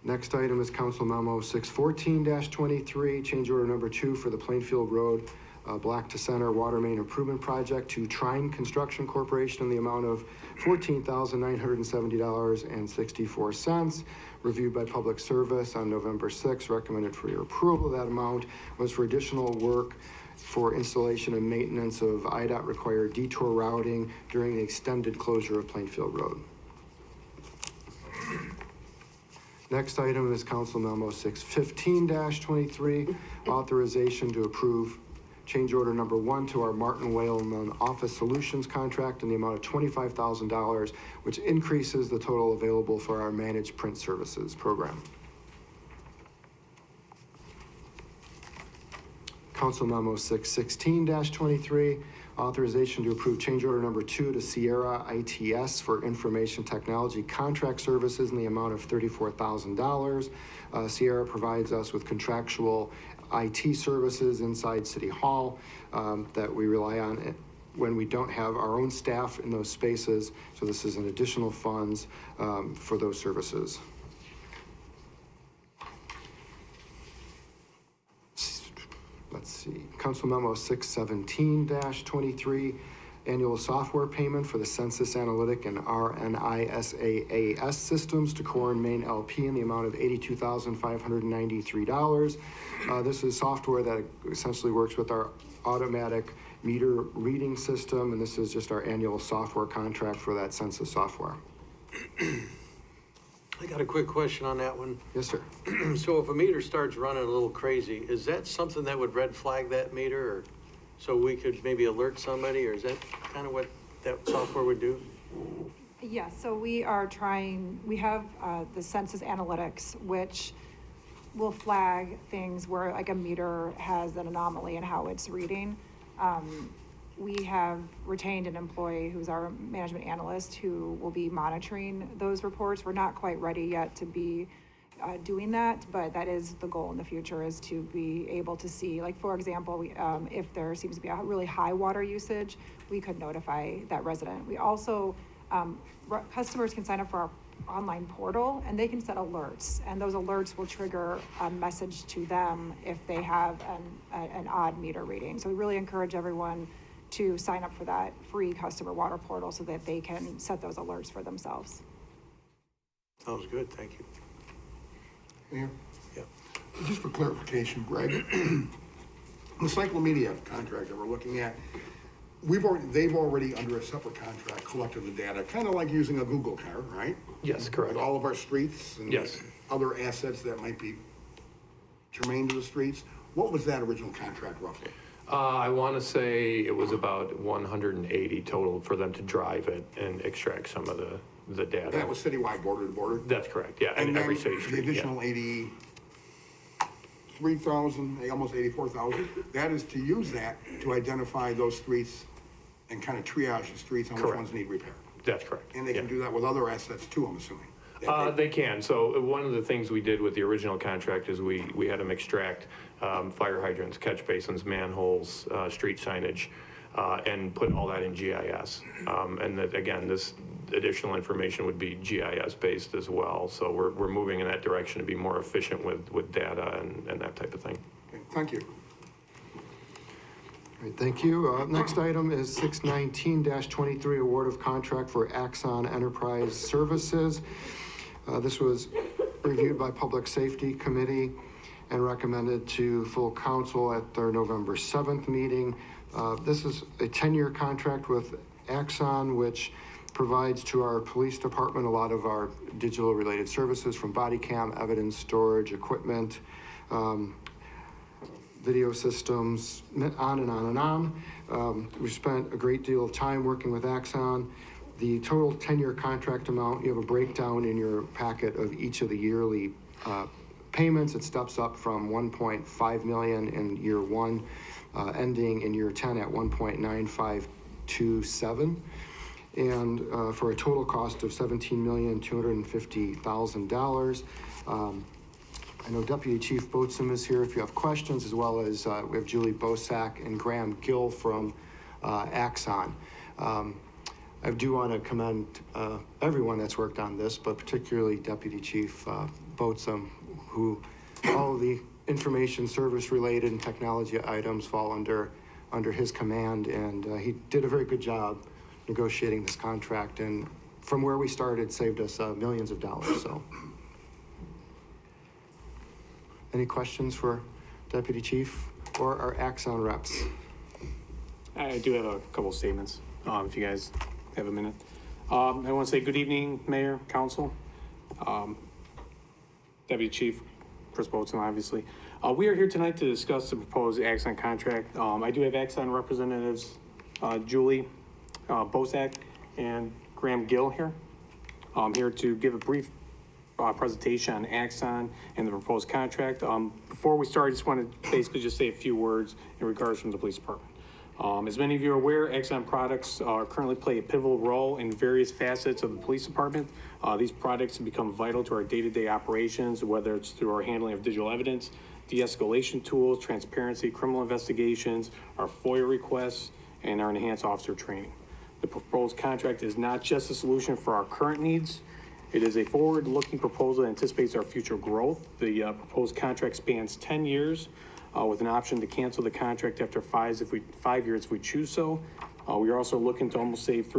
Next item is Council Memo 614-23, change order number 2 for the Plainfield Road Black to Center Water Main Improvement Project to Trine Construction Corporation in the amount of $14,970.64. Reviewed by Public Service on November 6th, recommended for your approval. That amount was for additional work for installation and maintenance of IDOT required detour routing during the extended closure of Plainfield Road. Next item is Council Memo 615-23, authorization to approve change order number 1 to our Martin Whaleman Office Solutions contract in the amount of $25,000, which increases the total available for our managed print services program. Council Memo 616-23, authorization to approve change order number 2 to Sierra ITS for information technology contract services in the amount of $34,000. Sierra provides us with contractual IT services inside City Hall that we rely on when we don't have our own staff in those spaces. So this is an additional funds for those services. Let's see, Council Memo 617-23, annual software payment for the Census Analytic and RNISAAS systems to Core and Main LP in the amount of $82,593. This is software that essentially works with our automatic meter reading system, and this is just our annual software contract for that census software. I got a quick question on that one. Yes, sir. So if a meter starts running a little crazy, is that something that would red flag that meter, or so we could maybe alert somebody, or is that kind of what that software would do? Yeah, so we have the census analytics, which will flag things where like a meter has an anomaly in how it's reading. We have retained an employee who's our management analyst who will be monitoring those reports. We're not quite ready yet to be doing that, but that is the goal in the future, is to be able to see, like, for example, if there seems to be a really high water usage, we could notify that resident. We also, customers can sign up for our online portal and they can set alerts, and those alerts will trigger a message to them if they have an odd meter reading. So we really encourage everyone to sign up for that free customer water portal so that they can set those alerts for themselves. Sounds good, thank you. Mayor? Yeah. Just for clarification, Greg, the Cyclomedia contract that we're looking at, they've already under a separate contract collected the data, kind of like using a Google card, right? Yes, correct. With all of our streets and yes, other assets that might be germane to the streets. What was that original contract roughly? I want to say it was about 180 total for them to drive it and extract some of the data. That was citywide, border to border? That's correct, yeah, and every city street. The additional 83,000, almost 84,000, that is to use that to identify those streets and kind of triage the streets on which ones need repair. That's correct. And they can do that with other assets too, I'm assuming. They can. So one of the things we did with the original contract is we had them extract fire hydrants, catch basins, manholes, street signage, and put all that in GIS. And that, again, this additional information would be GIS based as well. So we're moving in that direction to be more efficient with data and that type of thing. Okay, thank you. All right, thank you. Next item is 619-23, award of contract for Axon Enterprise Services. This was reviewed by Public Safety Committee and recommended to full council at their November 7th meeting. This is a 10-year contract with Axon, which provides to our police department a lot of our digital related services, from body cam, evidence storage, equipment, video systems, on and on and on. We spent a great deal of time working with Axon. The total 10-year contract amount, you have a breakdown in your packet of each of the yearly payments. It steps up from 1.5 million in year one, ending in year 10 at 1.9527, and for a total cost of $17,250,000. I know Deputy Chief Boatsum is here if you have questions, as well as we have Julie Bosak and Graham Gill from Axon. I do want to commend everyone that's worked on this, but particularly Deputy Chief Boatsum, who all of the information service related and technology items fall under his command, and he did a very good job negotiating this contract, and from where we started saved us millions of dollars. So any questions for Deputy Chief or our Axon reps? I do have a couple of statements, if you guys have a minute. I want to say good evening, Mayor, Council, Deputy Chief Chris Boatsum, obviously. We are here tonight to discuss the proposed Axon contract. I do have Axon representatives, Julie Bosak and Graham Gill here. I'm here to give a brief presentation on Axon and the proposed contract. Before we start, I just want to basically just say a few words in regards from the police department. As many of you are aware, Axon products currently play a pivotal role in various facets of the police department. These products have become vital to our day-to-day operations, whether it's through our handling of digital evidence, de-escalation tools, transparency, criminal investigations, our FOIA requests, and our enhanced officer training. The proposed contract is not just a solution for our current needs. It is a forward-looking proposal that anticipates our future growth. The proposed contract spans 10 years with an option to cancel the contract after 5 years if we choose so. We are also looking to almost save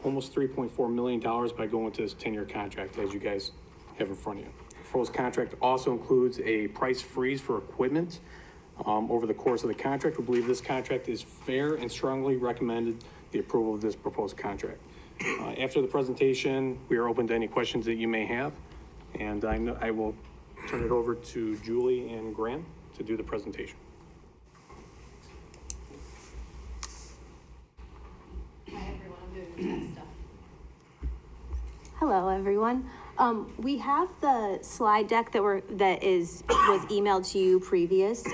almost $3.4 million by going to this 10-year contract, as you guys have in front of you. The proposed contract also includes a price freeze for equipment over the course of the contract. We believe this contract is fair and strongly recommended the approval of this proposed contract. After the presentation, we are open to any questions that you may have, and I will turn it over to Julie and Graham to do the presentation. Hi everyone, I'm doing the tech stuff. Hello everyone. We have the slide deck that was emailed to you previous.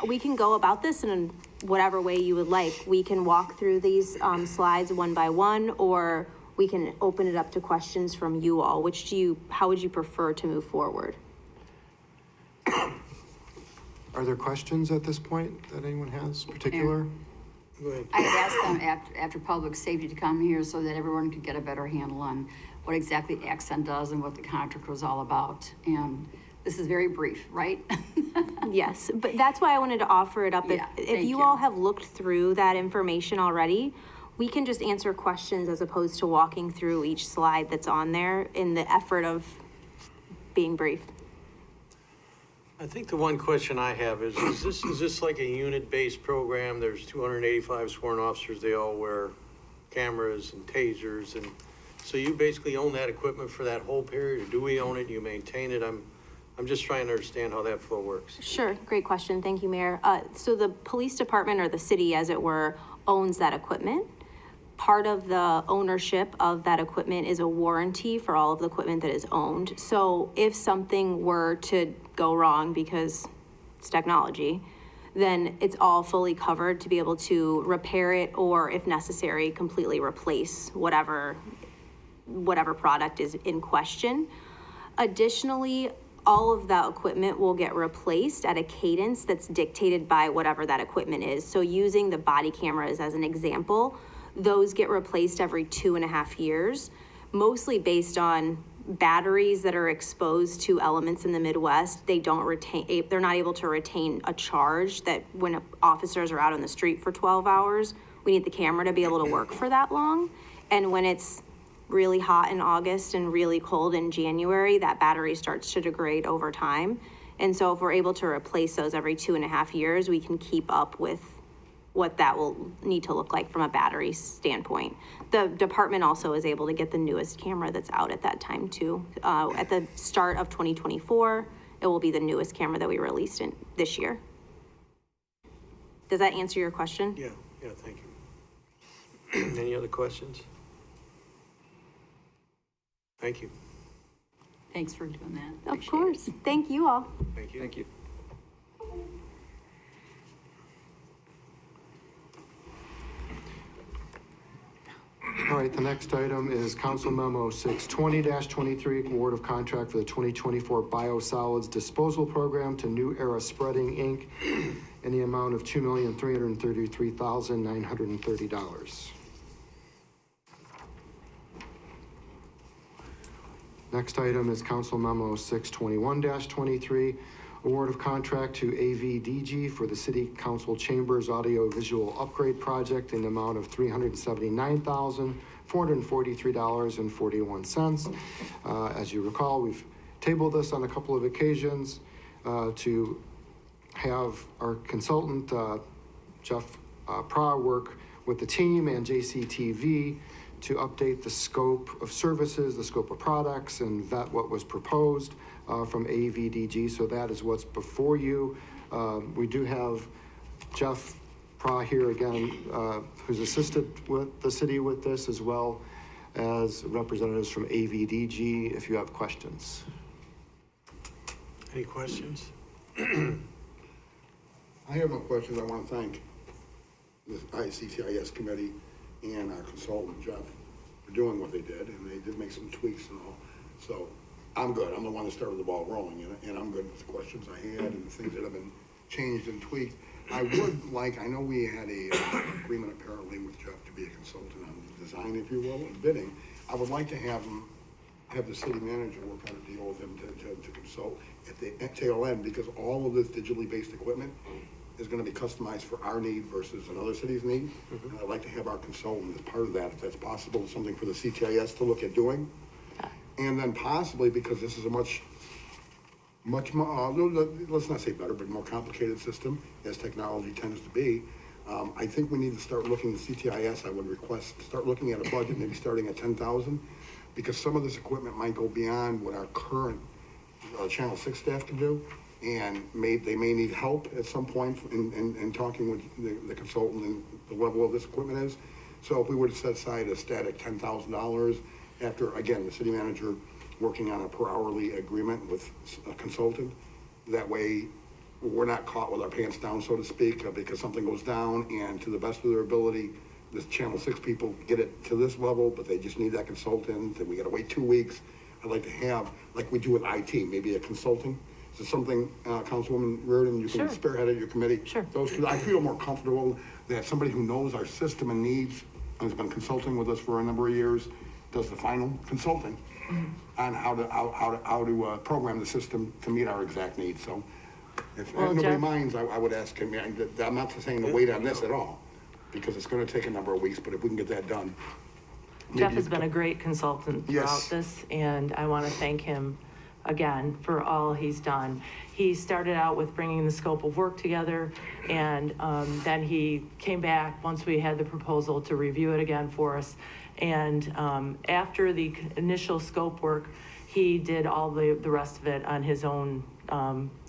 We can go about this in whatever way you would like. We can walk through these slides one by one, or we can open it up to questions from you all. How would you prefer to move forward? Are there questions at this point that anyone has particular? Go ahead. I had asked them after public safety to come here so that everyone could get a better handle on what exactly Axon does and what the contract was all about. And this is very brief, right? Yes, but that's why I wanted to offer it up. If you all have looked through that information already, we can just answer questions as opposed to walking through each slide that's on there in the effort of being brief. I think the one question I have is this like a unit-based program? There's 285 sworn officers, they all wear cameras and tasers, and so you basically own that equipment for that whole period, or do we own it, you maintain it? I'm just trying to understand how that flow works. Sure, great question, thank you, Mayor. So the police department, or the city as it were, owns that equipment. Part of the ownership of that equipment is a warranty for all of the equipment that is owned. So if something were to go wrong, because it's technology, then it's all fully covered to be able to repair it, or if necessary, completely replace whatever product is in question. Additionally, all of that equipment will get replaced at a cadence that's dictated by whatever that equipment is. So using the body cameras as an example, those get replaced every 2.5 years, mostly based on batteries that are exposed to elements in the Midwest. They're not able to retain a charge that when officers are out on the street for 12 hours, we need the camera to be able to work for that long. And when it's really hot in August and really cold in January, that battery starts to degrade over time. And so if we're able to replace those every 2.5 years, we can keep up with what that will need to look like from a battery standpoint. The department also is able to get the newest camera that's out at that time too. At the start of 2024, it will be the newest camera that we released in this year. Does that answer your question? Yeah, thank you. Any other questions? Thank you. Thanks for doing that. Of course. Thank you all. Thank you. Thank you. All right, the next item is Council Memo 620-23, award of contract for the 2024 Biosolids Disposal Program to New Era Spreading, Inc., in the amount of $2,333,930. Next item is Council Memo 621-23, award of contract to AVDG for the City Council Chambers Audio Visual Upgrade Project in the amount of $379,443.41. As you recall, we've tabled this on a couple of occasions to have our consultant, Jeff Pra, work with the team and JCTV to update the scope of services, the scope of products, and vet what was proposed from AVDG. So that is what's before you. We do have Jeff Pra here again, who's assisted with the city with this, as well as representatives from AVDG, if you have questions. Any questions? I have no questions. I want to thank the ICTIS committee and our consultant, Jeff, for doing what they did, and they did make some tweaks and all. So I'm good. I'm the one that started the ball rolling, and I'm good with the questions I had and the things that have been changed and tweaked. I would like, I know we had a agreement apparently with Jeff to be a consultant on the design, if you will, and bidding. I would like to have the city manager work on a deal with him to consult at the tail end, because all of this digitally based equipment is going to be customized for our need versus another city's need. And I'd like to have our consultant as part of that, if that's possible, something for the CTIS to look at doing. And then possibly, because this is a much more, let's not say better, but more complicated system, as technology tends to be, I think we need to start looking at CTIS. I would request, start looking at a budget, maybe starting at 10,000, because some of this equipment might go beyond what our current Channel 6 staff can do. And they may need help at some point in talking with the consultant and the level of this equipment is. So if we were to set aside a static $10,000 after, again, the city manager working on a per hourly agreement with a consultant, that way we're not caught with our pants down, so to speak, because something goes down, and to the best of their ability, the Channel 6 people get it to this level, but they just need that consultant, and we gotta wait 2 weeks. I'd like to have, like we do with IT, maybe a consulting. Is it something, Councilwoman Reardon, you can spearhead at your committee? Sure. I feel more comfortable that somebody who knows our system and needs, and has been consulting with us for a number of years, does the final consulting on how to program the system to meet our exact needs. So if nobody Jeff, minds, I would ask him, I'm not saying to wait on this at all, because it's gonna take a number of weeks, but if we can get that done. Jeff has been a great consultant throughout Yes. this, and I want to thank him again for all he's done. He started out with bringing the scope of work together, and then he came back once we had the proposal to review it again for us. And after the initial scope work, he did all the rest of it on his own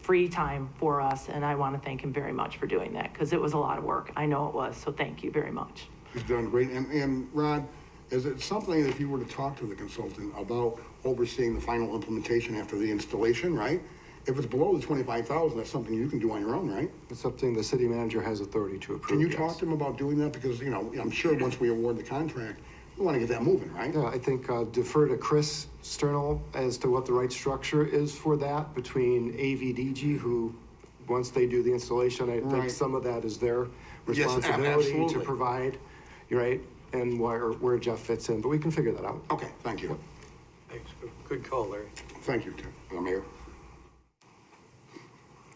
free time for us, and I want to thank him very much for doing that, because it was a lot of work. I know it was, so thank you very much. He's done great. And Rod, is it something that if you were to talk to the consultant about overseeing the final implementation after the installation, right? If it's below the 25,000, that's something you can do on your own, right? It's something the city manager has authority to approve. Can you talk to him about doing that? Because, I'm sure once we award the contract, we want to get that moving, right? Yeah, I think defer to Chris Sternal as to what the right structure is for that between AVDG, who, once they do the installation, I think some of that is their responsibility to absolutely. provide, right? And where Jeff fits in, but we can figure that out. Okay, thank you. Thanks. Good call, Larry. Thank you, Mayor.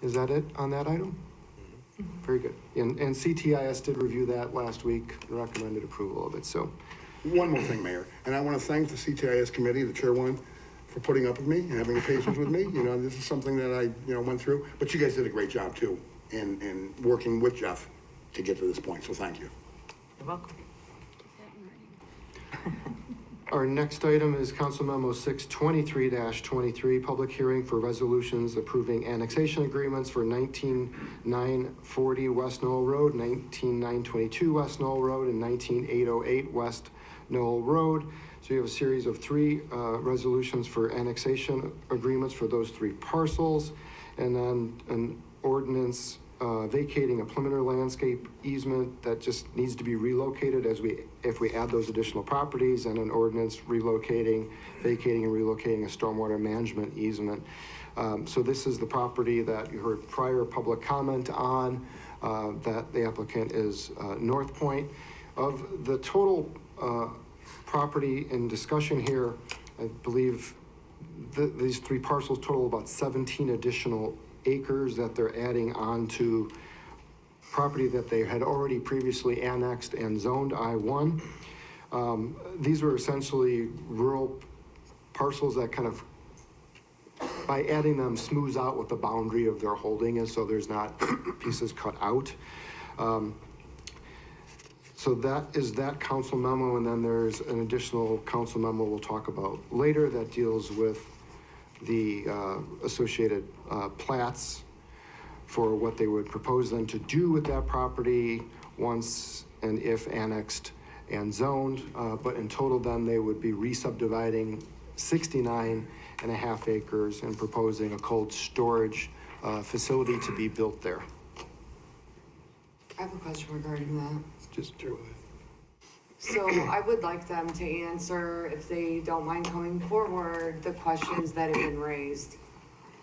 Is that it on that item? Very good. And CTIS did review that last week, recommended approval of it, so. One more thing, Mayor, and I want to thank the CTIS committee, the chairwoman, for putting up with me and having patience with me. This is something that I, went through, but you guys did a great job too in working with Jeff to get to this point, so thank you. You're welcome. Our next item is Council Memo 623-23, public hearing for resolutions approving annexation agreements for 19940 West Knoll Road, 19922 West Knoll Road, and 19808 West Knoll Road. So you have a series of three resolutions for annexation agreements for those three parcels, and then an ordinance vacating a preliminary landscape easement that just needs to be relocated if we add those additional properties, and an ordinance vacating and relocating a stormwater management easement. So this is the property that you heard prior public comment on, that the applicant is North Point. Of the total property in discussion here, I believe these three parcels total about 17 additional acres that they're adding on to property that they had already previously annexed and zoned I-1. These were essentially rural parcels that kind of, by adding them, smooths out what the boundary of their holding is, so there's not pieces cut out. So that is that council memo, and then there's an additional council memo we'll talk about later that deals with the associated plats for what they would propose them to do with that property once and if annexed and zoned. But in total, then they would be re-subdividing 69.5 acres and proposing a cold storage facility to be built there. I have a question regarding that. Just true. So I would like them to answer, if they don't mind coming forward, the questions that have been raised.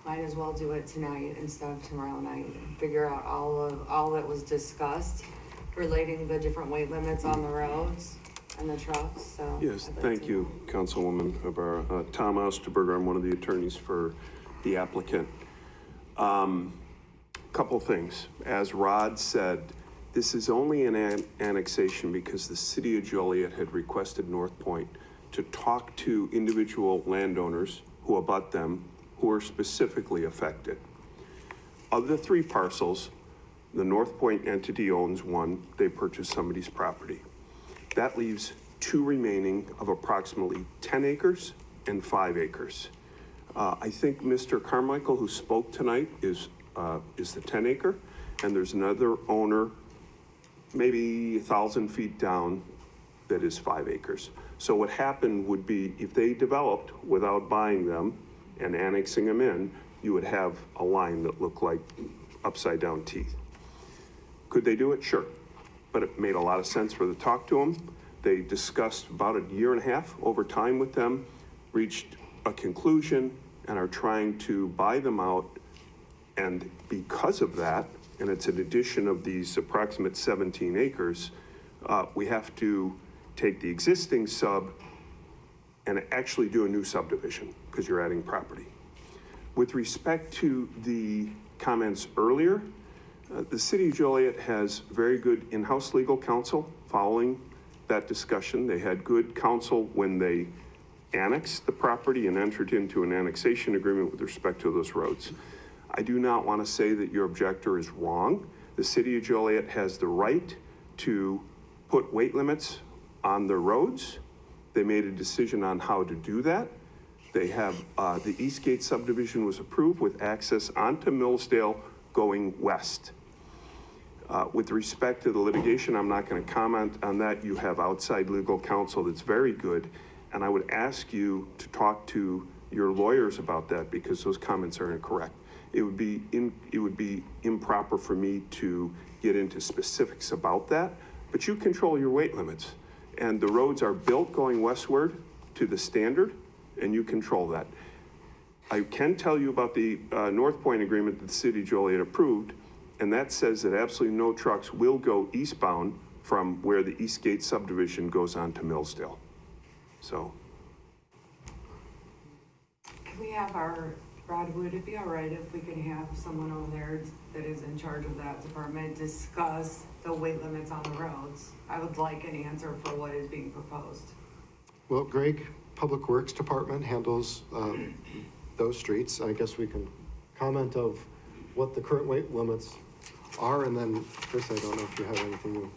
Might as well do it tonight instead of tomorrow night, and figure out all that was discussed relating to the different weight limits on the roads and the trucks, so. Yes, thank you, Councilwoman Ibarra. Tom Osterberger, I'm one of the attorneys for the applicant. Couple things. As Rod said, this is only an annexation because the city of Joliet had requested North Point to talk to individual landowners who abut them, who are specifically affected. Of the three parcels, the North Point entity owns one. They purchased somebody's property. That leaves two remaining of approximately 10 acres and 5 acres. I think Mr. Carmichael, who spoke tonight, is the 10 acre, and there's another owner maybe 1,000 feet down that is 5 acres. So what happened would be, if they developed without buying them and annexing them in, you would have a line that looked like upside down teeth. Could they do it? Sure. But it made a lot of sense for the talk to them. They discussed about a year and a half over time with them, reached a conclusion, and are trying to buy them out. And because of that, and it's an addition of these approximate 17 acres, we have to take the existing sub and actually do a new subdivision because you're adding property. With respect to the comments earlier, the city of Joliet has very good in-house legal counsel following that discussion. They had good counsel when they annexed the property and entered into an annexation agreement with respect to those roads. I do not want to say that your objector is wrong. The city of Joliet has the right to put weight limits on the roads. They made a decision on how to do that. They have, the Eastgate subdivision was approved with access onto Millsdale going west. With respect to the litigation, I'm not going to comment on that. You have outside legal counsel that's very good, and I would ask you to talk to your lawyers about that because those comments are incorrect. It would be improper for me to get into specifics about that, but you control your weight limits. And the roads are built going westward to the standard, and you control that. I can tell you about the North Point agreement that the city of Joliet approved, and that says that absolutely no trucks will go eastbound from where the Eastgate subdivision goes on to Millsdale. So. Can we have Rod, would it be all right if we could have someone over there that is in charge of that department discuss the weight limits on the roads? I would like an answer for what is being proposed. Well, Greg, Public Works Department handles those streets. I guess we can comment of what the current weight limits are, and then, Chris, I don't know if you have anything you,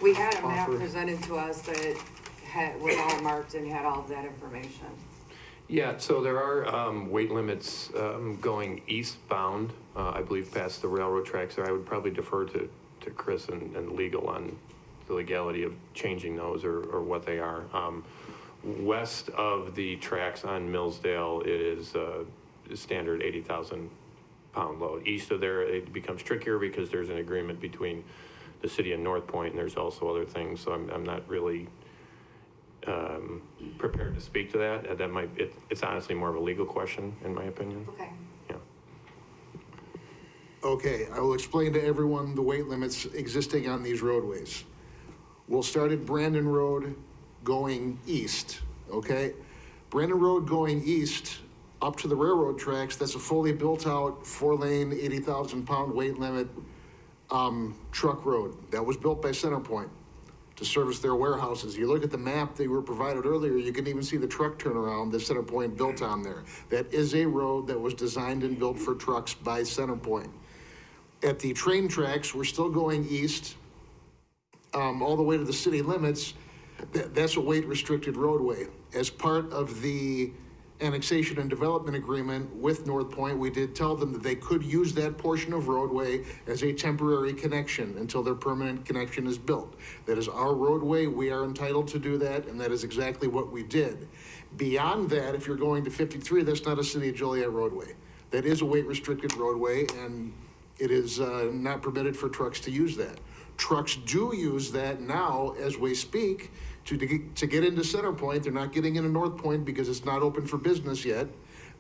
We had a map Offer. presented to us that was all marked and had all of that information. Yeah, so there are weight limits going eastbound, I believe past the railroad tracks there. I would probably defer to Chris and legal on the legality of changing those or what they are. West of the tracks on Millsdale, it is standard 80,000 pound load. East of there, it becomes trickier because there's an agreement between the city and North Point, and there's also other things, so I'm not really prepared to speak to that. That might, it's honestly more of a legal question, in my opinion. Okay. Yeah. Okay, I will explain to everyone the weight limits existing on these roadways. We'll start at Brandon Road going east, okay? Brandon Road going east up to the railroad tracks, that's a fully built-out, 4-lane, 80,000 pound weight limit truck road. That was built by CenterPoint to service their warehouses. You look at the map they were provided earlier, you can even see the truck turnaround that CenterPoint built on there. That is a road that was designed and built for trucks by CenterPoint. At the train tracks, we're still going east, all the way to the city limits. That's a weight-restricted roadway. As part of the annexation and development agreement with North Point, we did tell them that they could use that portion of roadway as a temporary connection until their permanent connection is built. That is our roadway, we are entitled to do that, and that is exactly what we did. Beyond that, if you're going to 53, that's not a City of Joliet roadway. That is a weight-restricted roadway, and it is not permitted for trucks to use that. Trucks do use that now as we speak to get into CenterPoint. They're not getting into North Point because it's not open for business yet.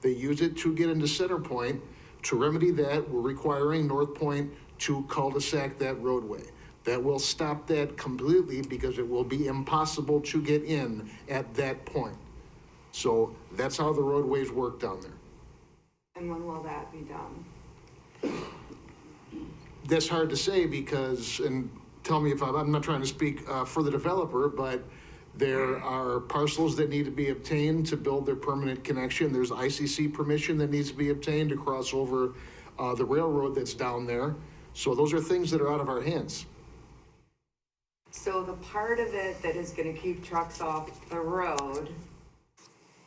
They use it to get into CenterPoint. To remedy that, we're requiring North Point to cul-de-sac that roadway. That will stop that completely because it will be impossible to get in at that point. So that's how the roadways work down there. And when will that be done? That's hard to say because, and tell me if I'm not trying to speak for the developer, but there are parcels that need to be obtained to build their permanent connection. There's ICC permission that needs to be obtained to cross over the railroad that's down there. So those are things that are out of our hands. So the part of it that is gonna keep trucks off the road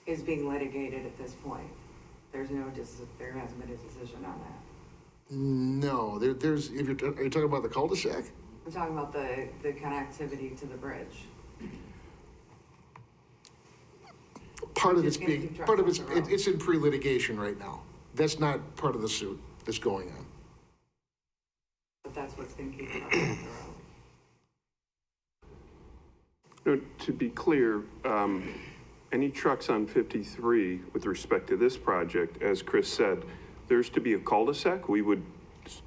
is being litigated at this point. There hasn't been a decision on that. No, are you talking about the cul-de-sac? We're talking about the connectivity to the bridge. Part of it's Just gonna being, keep trucks part of off the road. it's in pre-litigation right now. That's not part of the suit that's going on. But that's what's gonna keep trucks off the road. No, to be clear, any trucks on 53 with respect to this project, as Chris said, there's to be a cul-de-sac.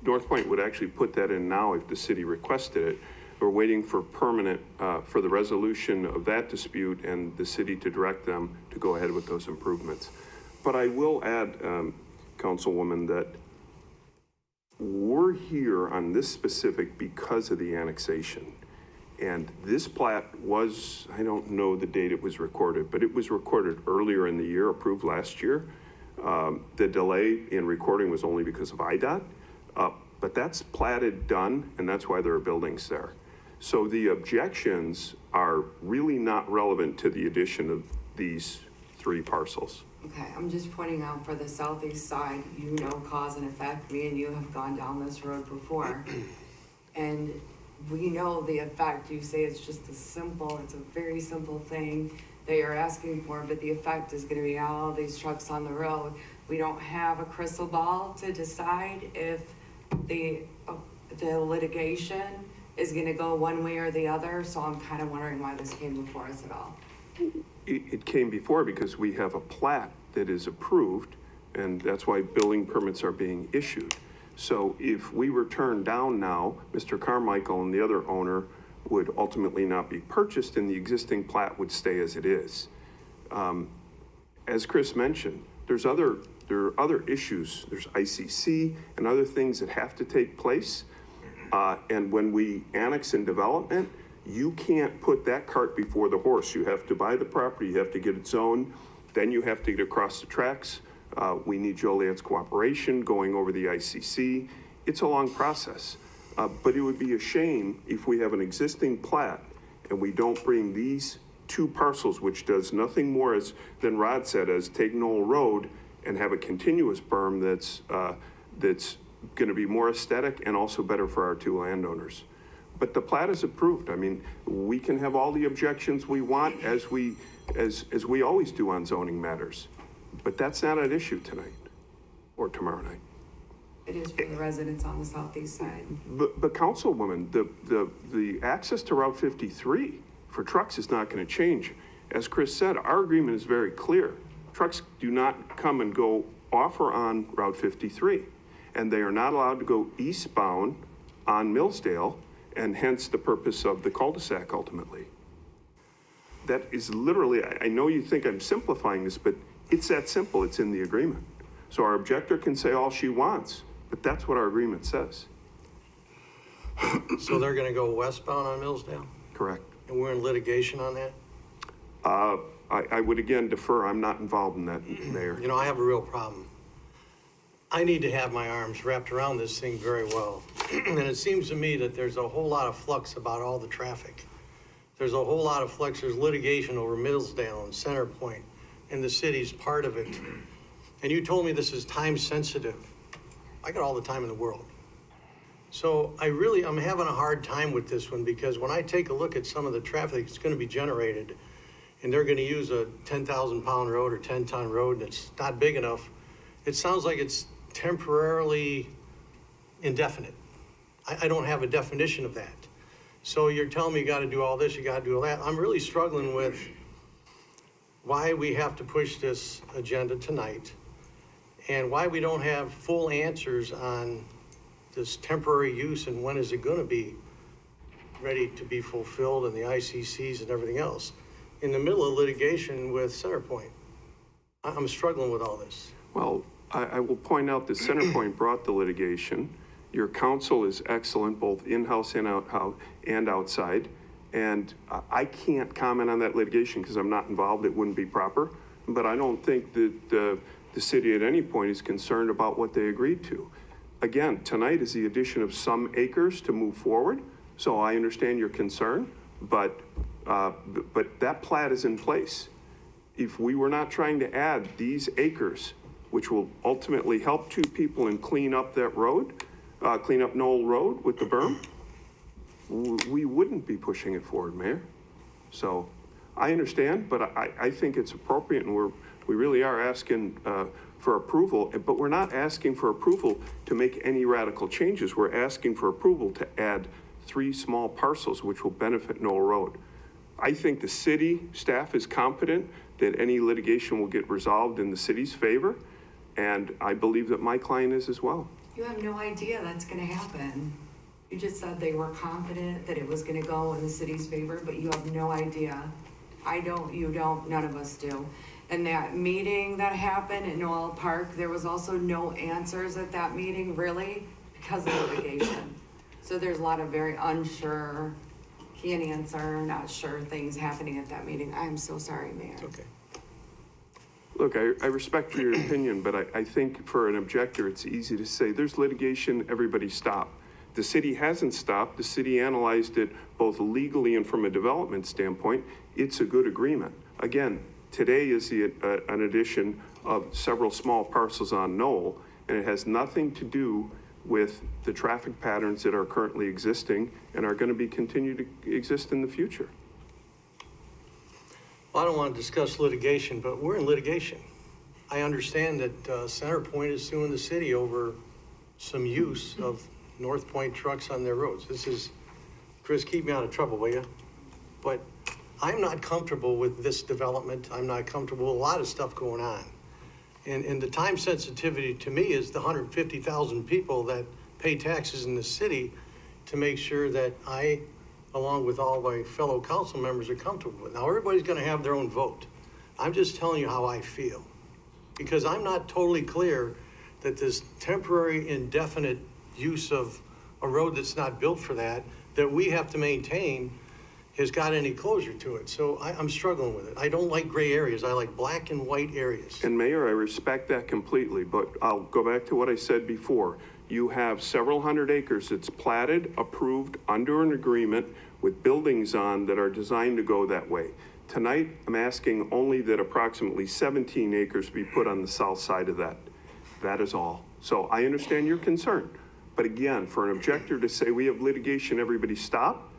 North Point would actually put that in now if the city requested it. We're waiting for for the resolution of that dispute and the city to direct them to go ahead with those improvements. But I will add, Councilwoman, that we're here on this specific because of the annexation. And this plat was, I don't know the date it was recorded, but it was recorded earlier in the year, approved last year. The delay in recording was only because of IDOT, but that's platted, done, and that's why there are buildings there. So the objections are really not relevant to the addition of these 3 parcels. Okay, I'm just pointing out for the southeast side, you know cause and effect. Me and you have gone down this road before. And we know the effect. You say it's just it's a very simple thing that you're asking for, but the effect is gonna be all these trucks on the road. We don't have a crystal ball to decide if the litigation is gonna go one way or the other, so I'm kind of wondering why this came before us at all. It came before because we have a plat that is approved, and that's why building permits are being issued. So if we were turned down now, Mr. Carmichael and the other owner would ultimately not be purchased, and the existing plat would stay as it is. As Chris mentioned, there are other issues. There's ICC and other things that have to take place. And when we annex in development, you can't put that cart before the horse. You have to buy the property, you have to get it zoned, then you have to get across the tracks. We need Joliet's cooperation going over the ICC. it's a long process. But it would be a shame if we have an existing plat and we don't bring these two parcels, which does nothing more than Rod said, as take Knoll Road and have a continuous berm that's gonna be more aesthetic and also better for our two landowners. But the plat is approved. I mean, we can have all the objections we want as we always do on zoning matters. But that's not an issue tonight or tomorrow night. It is for the residents on the southeast side. But Councilwoman, the access to Route 53 for trucks is not gonna change. As Chris said, our agreement is very clear. Trucks do not come and go off or on Route 53. And they are not allowed to go eastbound on Millsdale, and hence the purpose of the cul-de-sac ultimately. That is literally, I know you think I'm simplifying this, but it's that simple, it's in the agreement. So our objector can say all she wants, but that's what our agreement says. So they're gonna go westbound on Millsdale? Correct. And we're in litigation on that? I would again defer, I'm not involved in that, Mayor. You know, I have a real problem. I need to have my arms wrapped around this thing very well. And it seems to me that there's a whole lot of flux about all the traffic. There's a whole lot of flux, there's litigation over Millsdale and Center Point, and the city's part of it. And you told me this is time sensitive. I got all the time in the world. So I'm having a hard time with this one, because when I take a look at some of the traffic that's gonna be generated, and they're gonna use a 10,000 pound road or 10-ton road that's not big enough, it sounds like it's temporarily indefinite. I don't have a definition of that. So you're telling me you gotta do all this, you gotta do all that. I'm really struggling with why we have to push this agenda tonight, and why we don't have full answers on this temporary use and when is it gonna be ready to be fulfilled, and the ICCs and everything else, in the middle of litigation with Centerpoint. I'm struggling with all this. Well, I will point out that Centerpoint brought the litigation. Your counsel is excellent, both in-house and outside. And I can't comment on that litigation because I'm not involved. It wouldn't be proper. But I don't think that the city at any point is concerned about what they agreed to. Again, tonight is the addition of some acres to move forward. So I understand your concern, but that plat is in place. If we were not trying to add these acres, which will ultimately help two people and clean up that road, clean up Knoll Road with the berm, we wouldn't be pushing it forward, Mayor. So I understand, but I think it's appropriate, and we really are asking for approval, but we're not asking for approval to make any radical changes. We're asking for approval to add 3 small parcels which will benefit Knoll Road. I think the city staff is confident that any litigation will get resolved in the city's favor, and I believe that my client is as well. You have no idea that's gonna happen. You just said they were confident that it was gonna go in the city's favor, but you have no idea. I don't, you don't, none of us do. And that meeting that happened at Noel Park, there was also no answers at that meeting, really, because of litigation. So there's a lot of very unsure, can't answer, not sure things happening at that meeting. I'm so sorry, Mayor. Okay. Look, I respect your opinion, but I think for an objector, it's easy to say, there's litigation, everybody stop. The city hasn't stopped. The city analyzed it both legally and from a development standpoint. It's a good agreement. Again, today is an addition of several small parcels on Knoll, and it has nothing to do with the traffic patterns that are currently existing and are going to be continue to exist in the future. Well, I don't want to discuss litigation, but we're in litigation. I understand that Centerpoint is suing the city over some use of North Point trucks on their roads. This is, Chris, keep me out of trouble, will you? But I'm not comfortable with this development. I'm not comfortable with a lot of stuff going on. And the time sensitivity to me is the 150,000 people that pay taxes in the city to make sure that I, along with all my fellow council members, are comfortable with. Now, everybody's gonna have their own vote. I'm just telling you how I feel. Because I'm not totally clear that this temporary indefinite use of a road that's not built for that we have to maintain, has got any closure to it. So I'm struggling with it. I don't like gray areas. I like black and white areas. And Mayor, I respect that completely, but I'll go back to what I said before. You have several hundred acres that's platted, approved, under an agreement with buildings on that are designed to go that way. Tonight, I'm asking only that approximately 17 acres be put on the south side of that. That is all. So I understand your concern. But again, for an objector to say we have litigation, everybody stop,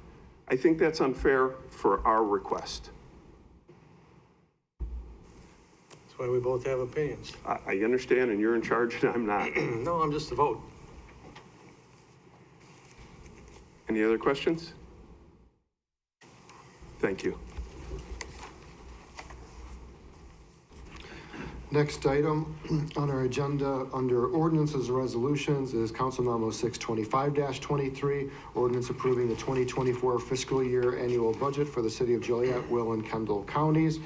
I think that's unfair for our request. That's why we both have opinions. I understand, and you're in charge and I'm not. No, I'm just a vote. Any other questions? Thank you. Next item on our agenda under ordinances and resolutions is Council Memo 625-23, ordinance approving the 2024 fiscal year annual budget for the city of Joliet, Will, and Kendall counties.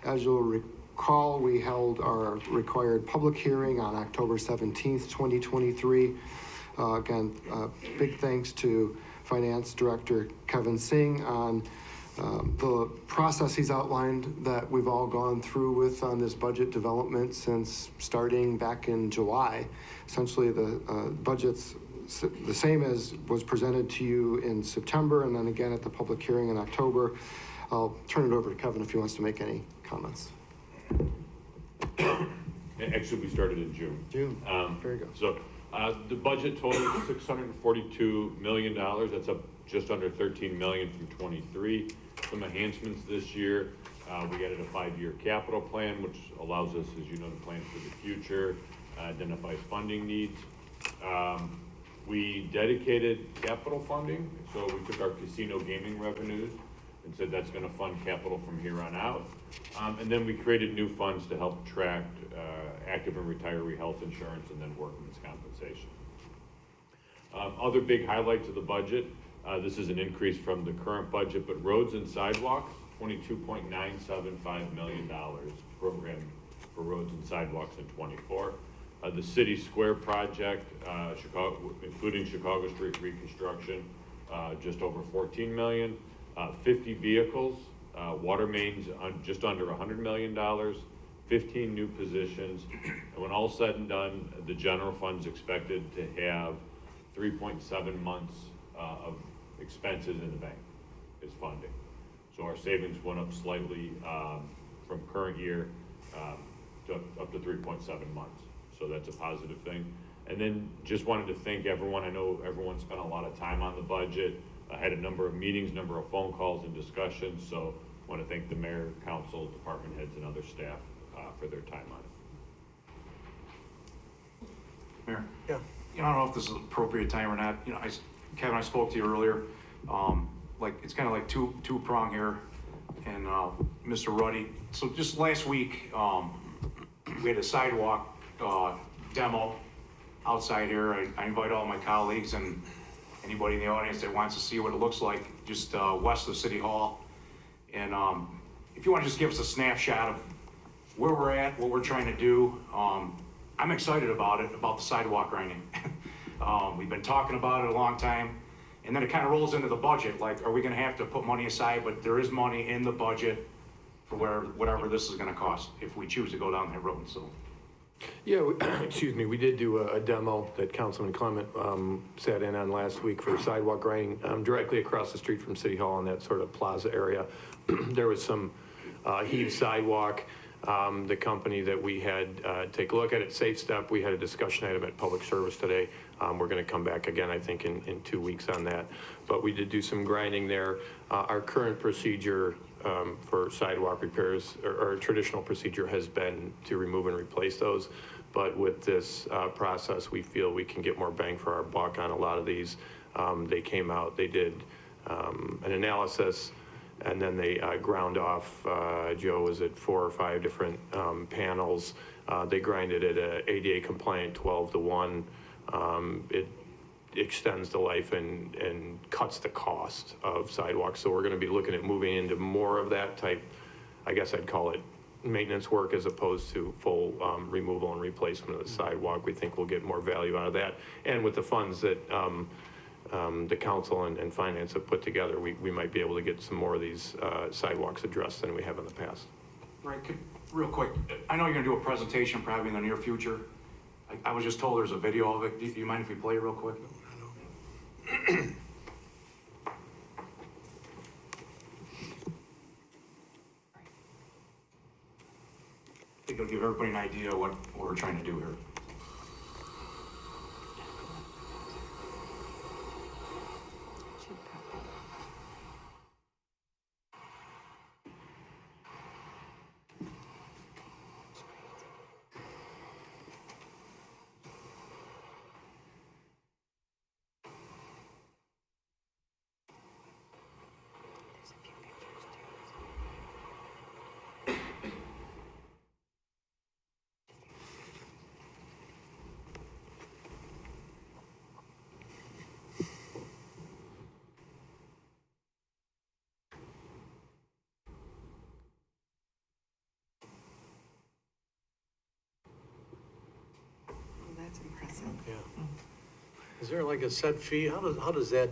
As you'll recall, we held our required public hearing on October 17th, 2023. Again, big thanks to Finance Director Kevin Singh on the process he's outlined that we've all gone through with on this budget development since starting back in July. Essentially, the budget's the same as was presented to you in September and then again at the public hearing in October. I'll turn it over to Kevin if he wants to make any comments. Actually, we started in June. Very good. So the budget total is $642 million. That's up just under 13 million from 23. Some enhancements this year. We added a 5-year capital plan, which allows us, as you know, to plan for the future, identifies funding needs. We dedicated capital funding. So we took our casino gaming revenues and said that's going to fund capital from here on out. And then we created new funds to help track active and retiree health insurance and then workman's compensation. Other big highlights of the budget. This is an increase from the current budget, but roads and sidewalks, $22.975 million programmed for roads and sidewalks in 24. The City Square project, including Chicago Street reconstruction, just over 14 million. 50 vehicles, water mains on just under $100 million, 15 new positions. And when all said and done, the general fund's expected to have 3.7 months of expenses in the bank is funding. So our savings went up slightly from current year to up to 3.7 months. So that's a positive thing. And then just wanted to thank everyone. I know everyone spent a lot of time on the budget. I had a number of meetings, number of phone calls and discussions. So I want to thank the mayor, council, department heads, and other staff for their time on it. Mayor? Yeah. You know, I don't know if this is an appropriate time or not. You know, Kevin, I spoke to you earlier. Like, it's kind of like two-prong here. And Mr. Ruddy, so just last week, we had a sidewalk demo outside here. I invite all my colleagues and anybody in the audience that wants to see what it looks like just west of City Hall. And if you want to just give us a snapshot of where we're at, what we're trying to do, I'm excited about it, about the sidewalk grinding. We've been talking about it a long time, and then it kind of rolls into the budget. Like, are we going to have to put money aside? But there is money in the budget for whatever this is going to cost if we choose to go down that road. So. Yeah, excuse me, we did do a demo that Councilman Clement sat in on last week for sidewalk grinding directly across the street from City Hall in that sort of plaza area. There was some heaved sidewalk. The company that we had take a look at it, Safe Step, we had a discussion item at Public Service today. We're going to come back again, I think, in 2 weeks on that. But we did do some grinding there. Our current procedure for sidewalk repairs, or our traditional procedure has been to remove and replace those. But with this process, we feel we can get more bang for our buck on a lot of these. They came out, they did an analysis, and then they ground off, Joe, was it 4 or 5 different panels. They grinded it at ADA compliant 12-to-1. It extends the life and cuts the cost of sidewalks. So we're going to be looking at moving into more of that type, I guess I'd call it maintenance work as opposed to full removal and replacement of the sidewalk. We think we'll get more value out of that. And with the funds that the council and finance have put together, we might be able to get some more of these sidewalks addressed than we have in the past. Right, real quick, I know you're going to do a presentation probably in the near future. I was just told there's a video of it. Do you mind if we play it real quick? I think it'll give everybody an idea what we're trying to do here. That's impressive. Yeah. Is there like a set fee? How does that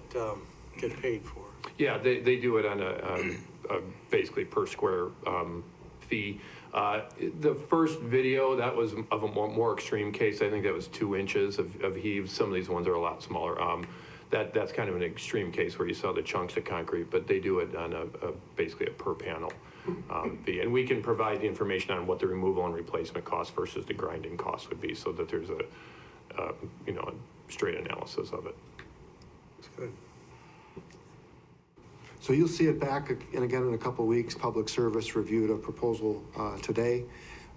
get paid for? Yeah, they do it on a basically per square fee. The first video, that was of a more extreme case. I think that was 2 inches of heave. Some of these ones are a lot smaller. That's kind of an extreme case where you saw the chunks of concrete, but they do it on basically a per panel fee. And we can provide the information on what the removal and replacement cost versus the grinding cost would be, so that there's a straight analysis of it. That's good. So you'll see it back, and again, in a couple of weeks. Public Service reviewed a proposal today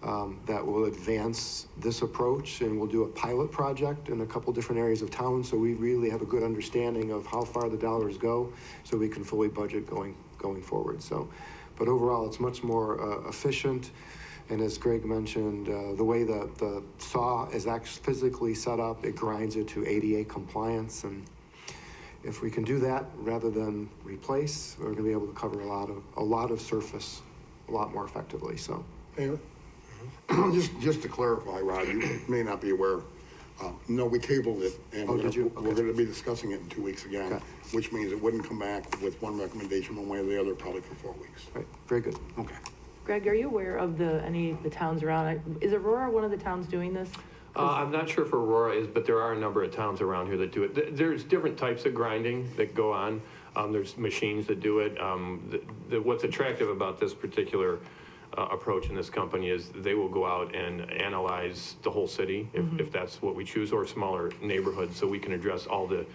that will advance this approach, and we'll do a pilot project in a couple different areas of town, so we really have a good understanding of how far the dollars go, so we can fully budget going forward. So, but overall, it's much more efficient, and as Greg mentioned, the way the saw is actually physically set up, it grinds it to ADA compliance, and if we can do that rather than replace, we're going to be able to cover a lot of surface a lot more effectively. So, Mayor, just to clarify, Rod, you may not be aware. No, we tabled it, and Oh, did you? Okay. we're going to be discussing it in 2 weeks again, Okay. which means it wouldn't come back with one recommendation one way or the other, probably for 4 weeks. right, very good. Okay. Greg, are you aware of any of the towns around? Is Aurora one of the towns doing this? I'm not sure if Aurora is, but there are a number of towns around here that do it. There's different types of grinding that go on. There's machines that do it. What's attractive about this particular approach in this company is they will go out and analyze the whole city if that's what we choose, or smaller neighborhoods, so we can address all the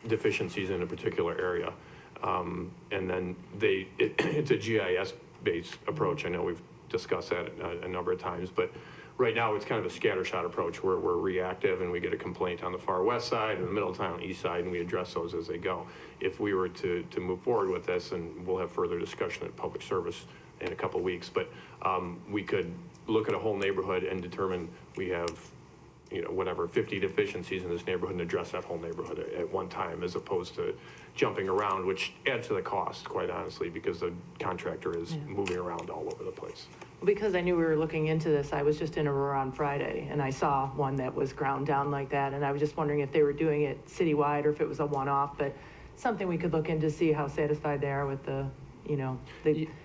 deficiencies in a particular area. And then it's a GIS-based approach. I know we've discussed that a number of times, but right now it's kind of a scattershot approach where we're reactive and we get a complaint on the far west side and the middle town east side, and we address those as they go. If we were to move forward with this, and we'll have further discussion at Public Service in a couple of weeks, but we could look at a whole neighborhood and determine we have, 50 deficiencies in this neighborhood, and address that whole neighborhood at one time, as opposed to jumping around, which adds to the cost, quite honestly, because the contractor is moving around all over the place. Because I knew we were looking into this, I was just in Aurora on Friday, and I saw one that was ground down like that, and I was just wondering if they were doing it citywide or if it was a one-off, but something we could look into, see how satisfied they are with the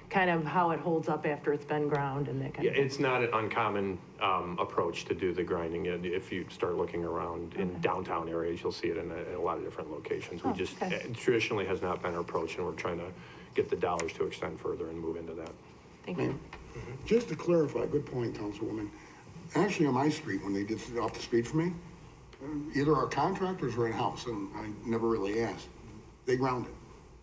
kind of how it holds up after it's been ground and that kind of thing. It's not an uncommon approach to do the grinding. If you start looking around in downtown areas, you'll see it in a lot of different locations. We just traditionally has not been our approach, and we're trying to get the dollars to extend further and move into that. Thank you. Just to clarify, good point, Councilwoman. Actually, on my street, when they did it off the street for me, either our contractors or in-house, and I never really asked, they ground it.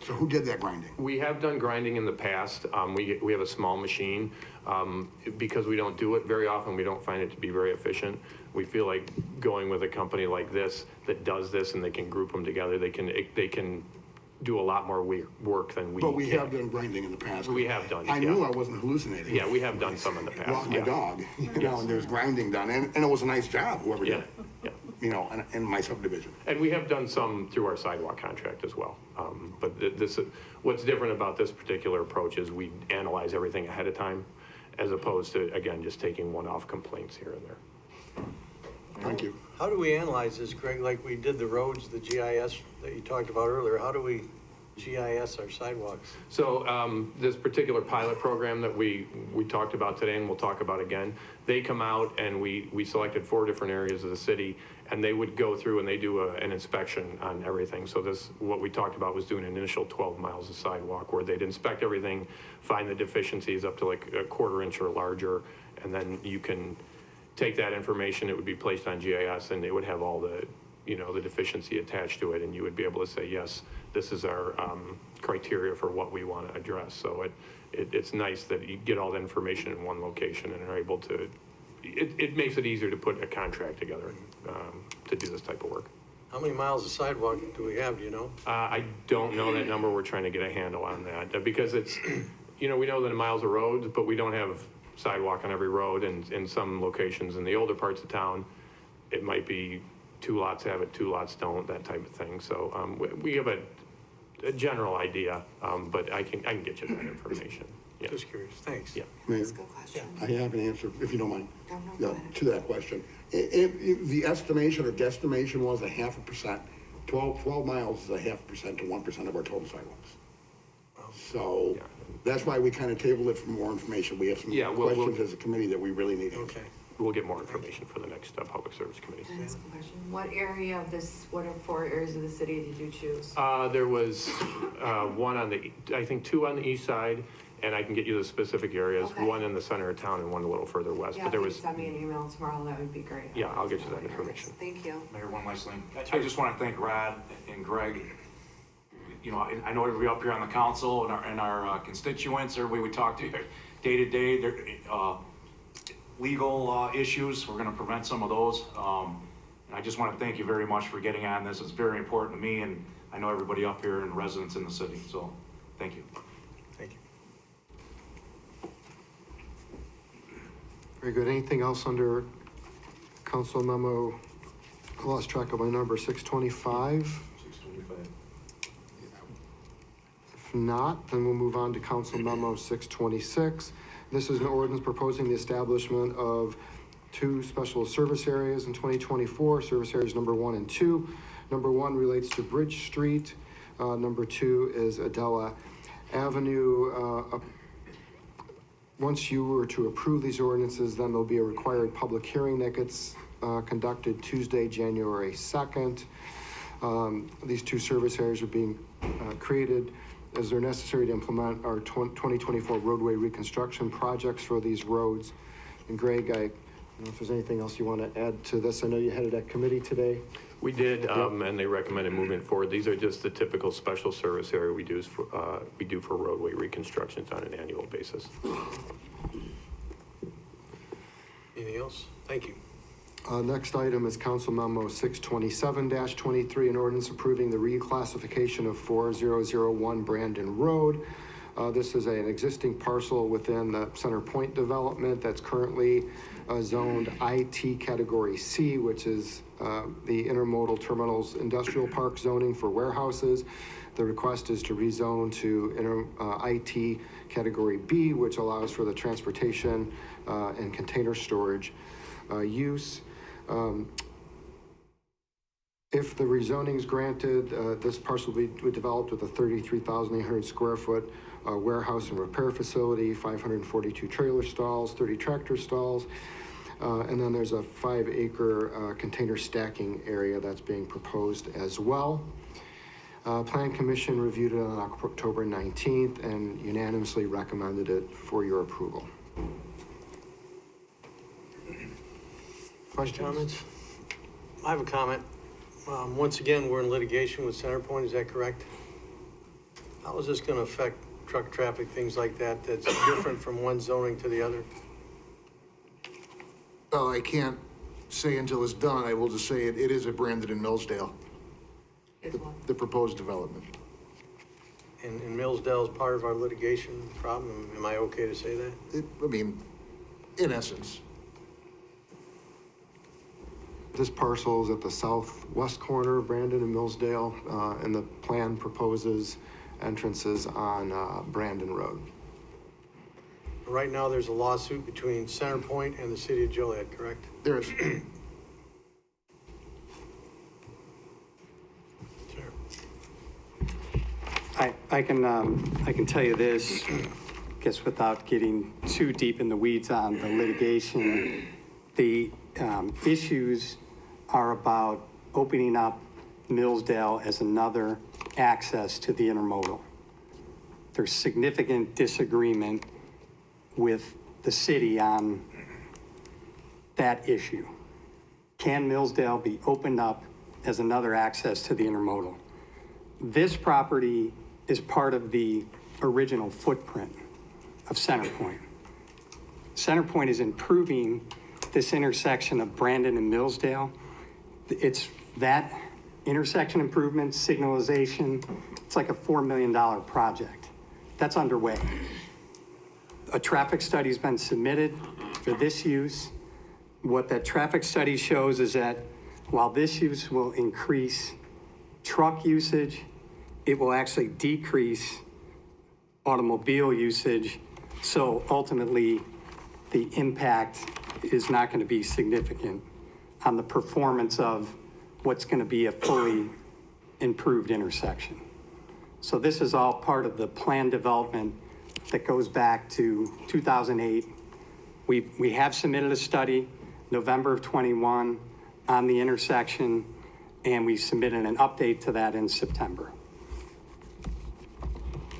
So who did that grinding? We have done grinding in the past. We have a small machine. Because we don't do it very often, we don't find it to be very efficient. We feel like going with a company like this that does this, and they can group them together, they can do a lot more work than we can. But we have done grinding in the past. We have done. I knew I wasn't hallucinating. Yeah, we have done some in the past. Walk my dog, and there's grinding done, and it was a nice job, whoever did it. In my subdivision. And we have done some through our sidewalk contract as well. But what's different about this particular approach is we analyze everything ahead of time, as opposed to, again, just taking one-off complaints here and there. Thank you. How do we analyze this, Greg? Like we did the roads, the GIS that you talked about earlier. How do we GIS our sidewalks? So this particular pilot program that we talked about today and we'll talk about again, they come out and we selected 4 different areas of the city and they would go through and they do an inspection on everything. So this, what we talked about was doing an initial 12 miles of sidewalk where they'd inspect everything, find the deficiencies up to like a 1/4 inch or larger, and then you can take that information, it would be placed on GIS and it would have all the, you know, the deficiency attached to it, and you would be able to say, yes, this is our criteria for what we want to address. So it's nice that you get all the information in one location and are able to, it makes it easier to put a contract together to do this type of work. How many miles of sidewalk do we have, do you know? I don't know that number. We're trying to get a handle on that because it's, you know, we know the miles of roads, but we don't have sidewalk on every road, and in some locations in the older parts of town, it might be 2 lots have it, 2 lots don't, that type of thing. So we have a general idea, but I can get you that information. Yeah. Just curious, thanks. Yeah. Mayor, I have an answer, if you don't mind, to that question. If the estimation or guesstimation was 0.5%, 12 miles is 0.5% to 1% of our total sidewalks. So that's why we kind of tabled it for more information. We have some questions as a committee that we really need. Okay. We'll get more information for the next Public Service Committee. Can I ask a question? What area of this, what 4 areas of the city did you choose? There was one on the, I think 2 on the east side, and I can get you the specific areas. Okay. 1 in the center of town and 1 a little further west. Yeah, But there if you was, send me an email tomorrow, that would be great. yeah, I'll get you that information. Thank you. Mayor, one last thing. I just want to thank Rod and Greg. You know, I know everybody up here on the council and our constituents, everybody we talk to day to day, their legal issues, we're going to prevent some of those. And I just want to thank you very much for getting on this. It's very important to me, and I know everybody up here and residents in the city. So, thank you. Thank you. Very good. Anything else under council memo? I lost track of my number, 625. 625. If not, then we'll move on to council memo 626. This is an ordinance proposing the establishment of 2 special service areas in 2024, service areas number 1 and 2. Number 1 relates to Bridge Street. Number 2 is Adela Avenue. Once you were to approve these ordinances, then there'll be a required public hearing that gets conducted Tuesday, January 2nd. These 2 service areas are being created as they're necessary to implement our 2024 roadway reconstruction projects for these roads. And Greg, I don't know if there's anything else you want to add to this. I know you headed that committee today. We did, and they recommended moving forward. These are just the typical special service area we do for roadway reconstructions on an annual basis. Anything else? Thank you. Next item is Council Memo 627-23, an ordinance approving the reclassification of 4001 Brandon Road. This is an existing parcel within the Center Point development that's currently zoned IT Category C, which is the Intermodal Terminals Industrial Park zoning for warehouses. The request is to rezone to IT Category B, which allows for the transportation and container storage use. If the rezoning is granted, this parcel will be developed with a 33,800 square foot warehouse and repair facility, 542 trailer stalls, 30 tractor stalls, and then there's a 5-acre container stacking area that's being proposed as well. Plan Commission reviewed it on October 19th and unanimously recommended it for your approval. Questions? Comments? I have a comment. Once again, we're in litigation with Centerpoint, is that correct? How is this going to affect truck traffic, things like that, that's different from one zoning to the other? Well, I can't say until it's done. I will just say it is at Brandon and Millsdale, the proposed development. And Millsdale is part of our litigation problem. Am I okay to say that? I mean, in essence. This parcel is at the southwest corner of Brandon and Millsdale, and the plan proposes entrances on Brandon Road. Right now, there's a lawsuit between Centerpoint and the city of Joliet, correct? There is. I can tell you this, I guess without getting too deep in the weeds on the litigation, the issues are about opening up Millsdale as another access to the intermodal. There's significant disagreement with the city on that issue. Can Millsdale be opened up as another access to the intermodal? This property is part of the original footprint of CenterPoint. CenterPoint is improving this intersection of Brandon and Millsdale. It's that intersection improvement, signalization, it's like a $4 million project. That's underway. A traffic study's been submitted for this use. What that traffic study shows is that while this use will increase truck usage, it will actually decrease automobile usage. So ultimately, the impact is not going to be significant on the performance of what's going to be a fully improved intersection. So this is all part of the plan development that goes back to 2008. We have submitted a study November of 21 on the intersection, and we submitted an update to that in September.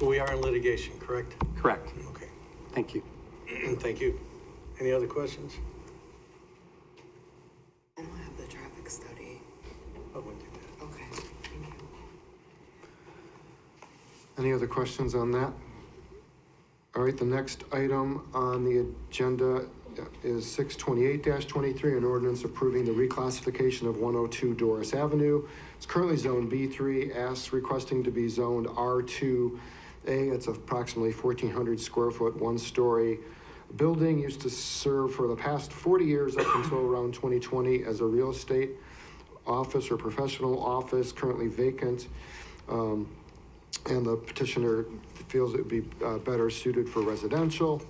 We are in litigation, correct? Correct. Okay. Thank you. Thank you. Any other questions? I don't have the traffic study. I wouldn't do that. Okay, thank you. Any other questions on that? All right, the next item on the agenda is 628-23, an ordinance approving the reclassification of 102 Doris Avenue. It's currently zoned B3, requesting to be zoned R2A. It's approximately 1,400 square foot, one-story building, used to serve for the past 40 years up until around 2020 as a real estate office or professional office, currently vacant. And the petitioner feels it would be better suited for residential.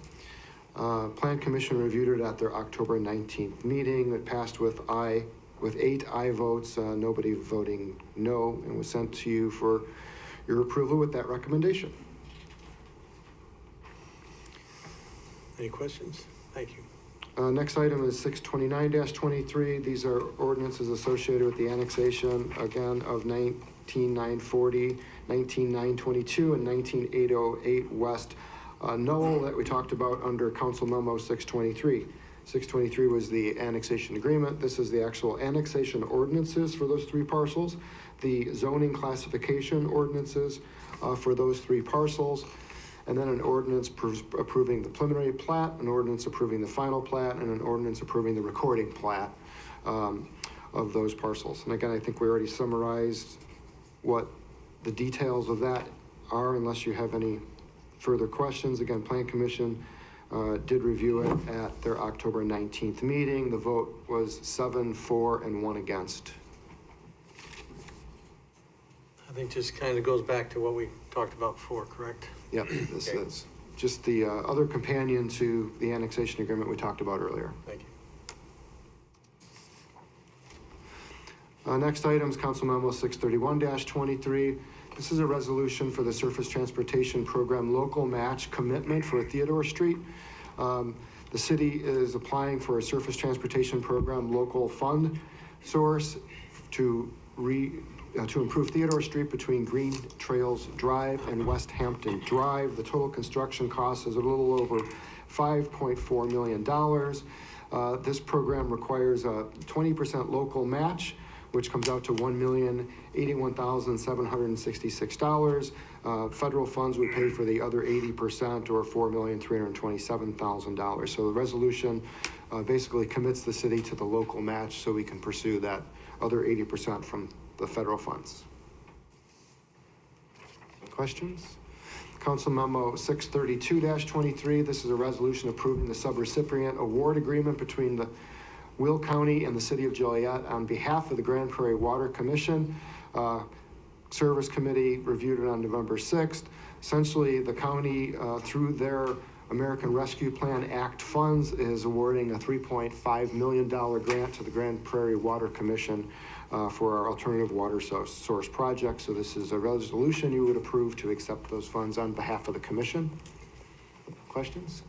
Plan Commission reviewed it at their October 19th meeting. It passed with 8 aye votes, nobody voting no, and was sent to you for your approval with that recommendation. Any questions? Thank you. Next item is 629-23. These are ordinances associated with the annexation, again, of 19940, 19922, and 19808 West Knoll that we talked about under Council Memo 623. 623 was the annexation agreement. This is the actual annexation ordinances for those 3 parcels, the zoning classification ordinances for those 3 parcels, and then an ordinance approving the preliminary plat, an ordinance approving the final plat, and an ordinance approving the recording plat of those parcels. And again, I think we already summarized what the details of that are, unless you have any further questions. Again, Plan Commission did review it at their October 19th meeting. The vote was 7 for and 1 against. I think just kind of goes back to what we talked about before, correct? Yep, this is just the other companion to the annexation agreement we talked about earlier. Thank you. Next item is Council Memo 631-23. This is a resolution for the Surface Transportation Program local match commitment for Theodore Street. The city is applying for a Surface Transportation Program local fund source to improve Theodore Street between Green Trails Drive and West Hampton Drive. The total construction cost is a little over $5.4 million. This program requires a 20% local match, which comes out to $1,081,766. Federal funds would pay for the other 80%, or $4,327,000. So the resolution basically commits the city to the local match so we can pursue that other 80% from the federal funds. Questions? Council Memo 632-23. This is a resolution approving the subrecipient award agreement between the Will County and the City of Joliet on behalf of the Grand Prairie Water Commission. Service Committee reviewed it on November 6th. Essentially, the county, through their American Rescue Plan Act funds, is awarding a $3.5 million grant to the Grand Prairie Water Commission for our alternative water source project. So this is a resolution you would approve to accept those funds on behalf of the commission. Questions?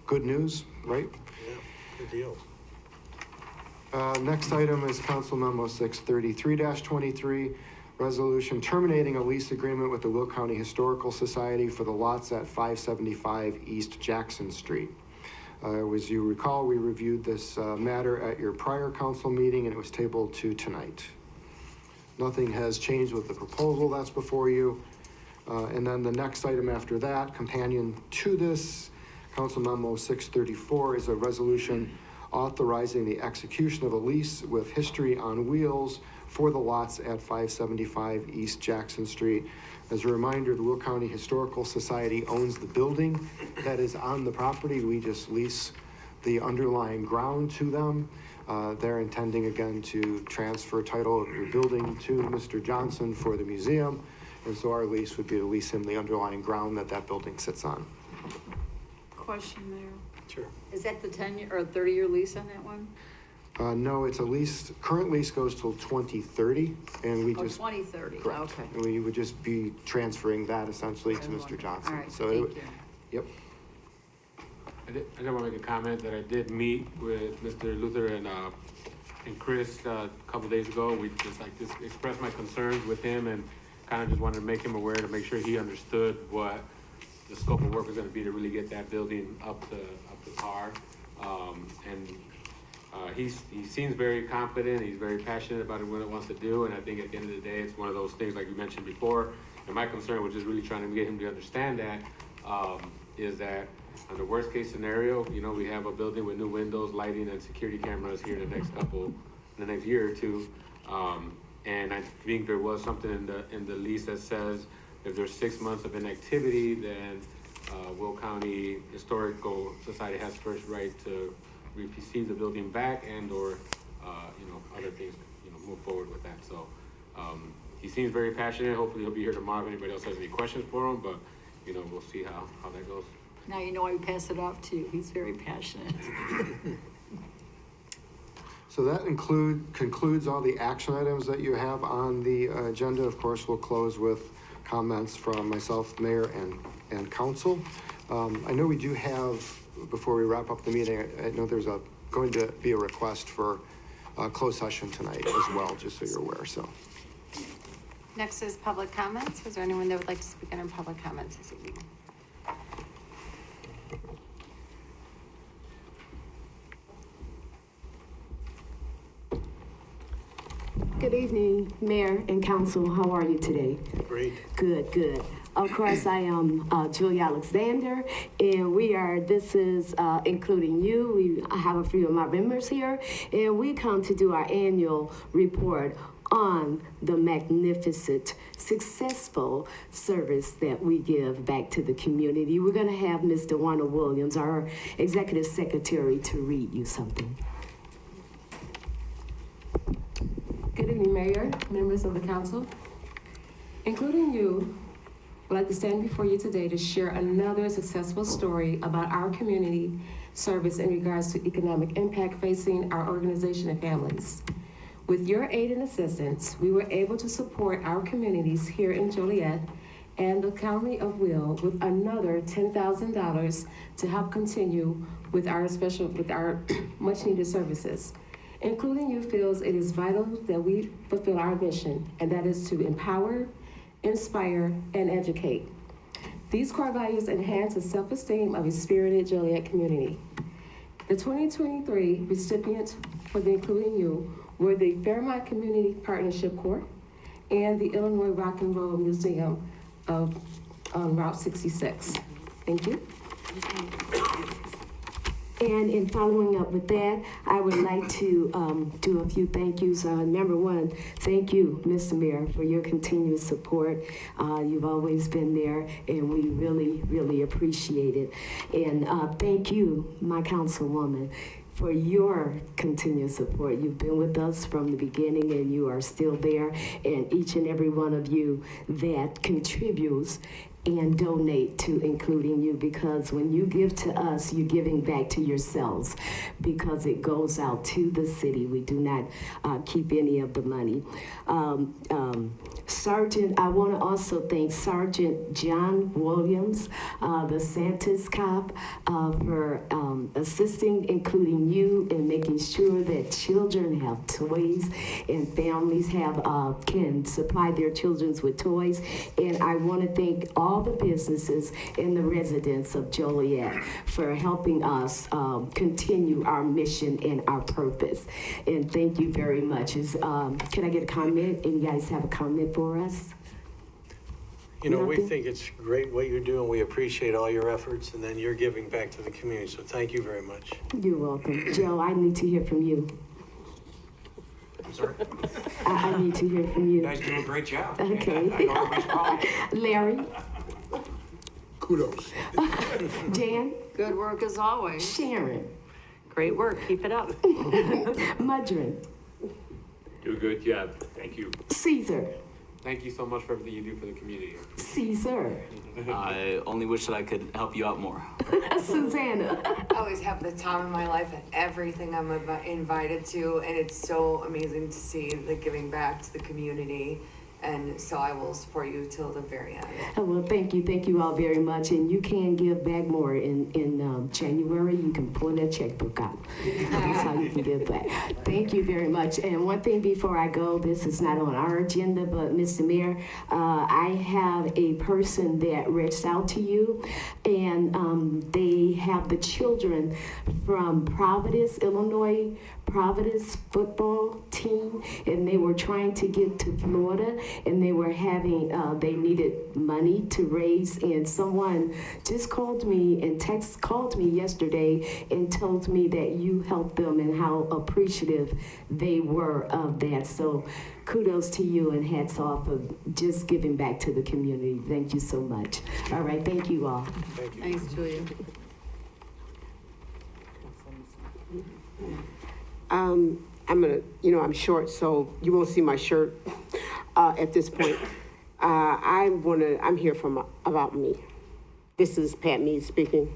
Good news, right? Yeah, good deal. Next item is Council Memo 633-23, resolution terminating a lease agreement with the Will County Historical Society for the lots at 575 East Jackson Street. As you recall, we reviewed this matter at your prior council meeting, and it was tabled to tonight. Nothing has changed with the proposal that's before you. And then the next item after that, companion to this, Council Memo 634, is a resolution authorizing the execution of a lease with History on Wheels for the lots at 575 East Jackson Street. As a reminder, the Will County Historical Society owns the building that is on the property. We just lease the underlying ground to them. They're intending again to transfer title of the building to Mr. Johnson for the museum. And so our lease would be to lease him the underlying ground that that building sits on. Question there. Sure. Is that the 10-year or 30-year lease on that one? No, it's a lease, current lease goes till 2030, and we Oh, just. 2030, Correct. okay. And we would just be transferring that essentially to Mr. Johnson. All right, So thank you. Yep. I did want to make a comment that I did meet with Mr. Luther and Chris a couple days ago. We just expressed my concerns with him and kind of just wanted to make him aware to make sure he understood what the scope of work was going to be to really get that building up to par. He seems very confident. He's very passionate about what it wants to do. And I think at the end of the day, it's one of those things like you mentioned before. And my concern was just really trying to get him to understand that, is that on the worst case scenario, you know, we have a building with new windows, lighting, and security cameras here in the next year or two. And I think there was something in the lease that says if there's 6 months of inactivity, then Will County Historical Society has first right to receive the building back and or other things, move forward with that. So he seems very passionate. Hopefully he'll be here tomorrow if anybody else has any questions for him, but we'll see how that goes. Now you know I pass it off to you. He's very passionate. So that concludes all the action items that you have on the agenda. Of course, we'll close with comments from myself, mayor, and council. I know we do have, before we wrap up the meeting, I know there's going to be a request for a closed session tonight as well, just so you're aware. So next is public comments. Is there anyone that would like to speak under public comments this evening? Good evening, Mayor and Council. How are you today? Great. Good. Of course, I am Julie Alexander, and this is including you. I have a few of my members here, and we come to do our annual report on the magnificent, successful service that we give back to the community. We're going to have Mr. Warner Williams, our Executive Secretary, to read you something. Good evening, Mayor, members of the council. Including you, I'd like to stand before you today to share another successful story about our community service in regards to economic impact facing our organization and families. With your aid and assistance, we were able to support our communities here in Joliet and the County of Will with another $10,000 to help continue with our much needed services. Including you feels it is vital that we fulfill our mission, and that is to empower, inspire, and educate. These core values enhance the self-esteem of a spirited Joliet community. The 2023 recipients for the Including You were the Fairmont Community Partnership Corps and the Illinois Rock and Roll Museum on Route 66. Thank you. And in following up with that, I would like to do a few thank yous. Number one, thank you, Mr. Mayor, for your continued support. You've always been there, and we really, really appreciate it. And thank you, my councilwoman, for your continued support. You've been with us from the beginning, and you are still there. And each and every one of you that contributes and donate to Including You, because when you give to us, you're giving back to yourselves, because it goes out to the city. We do not keep any of the money. Sergeant, I want to also thank Sergeant John Williams, the Santa's cop, for assisting Including You in making sure that children have toys and families can supply their children with toys. And I want to thank all the businesses and the residents of Joliet for helping us continue our mission and our purpose. And thank you very much. Can I get a comment? And you guys have a comment for us? You know, we Nothing? think it's great what you're doing. We appreciate all your efforts, and then you're giving back to the community. So thank you very much. You're welcome. Joe, I need to hear from you. I'm sorry? I need to hear from you. You guys do a great job. Okay. I know everybody's proud. Larry? Kudos. Jan? Good work as always. Sharon? Great work, keep it up. Mudrin? Do a good job. Thank you. Caesar? Thank you so much for everything you do for the community. Caesar? I only wish that I could help you out more. Susanna? I always have the time of my life at everything I'm invited to, and it's so amazing to see the giving back to the community. And so I will support you till the very end. Well, thank you all very much. And you can give back more in January. You can pull that checkbook out. That's how you can give back. Thank you very much. And one thing before I go, this is not on our agenda, but Mr. Mayor, I have a person that reached out to you, and they have the children from Providence, Illinois, Providence football team, and they were trying to get to Florida, and they were having, they needed money to raise, and someone just called me yesterday and told me that you helped them and how appreciative they were of that. So kudos to you and hats off of just giving back to the community. Thank you so much. All right, thank you all. Thank you. Thanks, Julia. I'm short, so you won't see my shirt at this point. I'm here about me. This is Pat Mead speaking.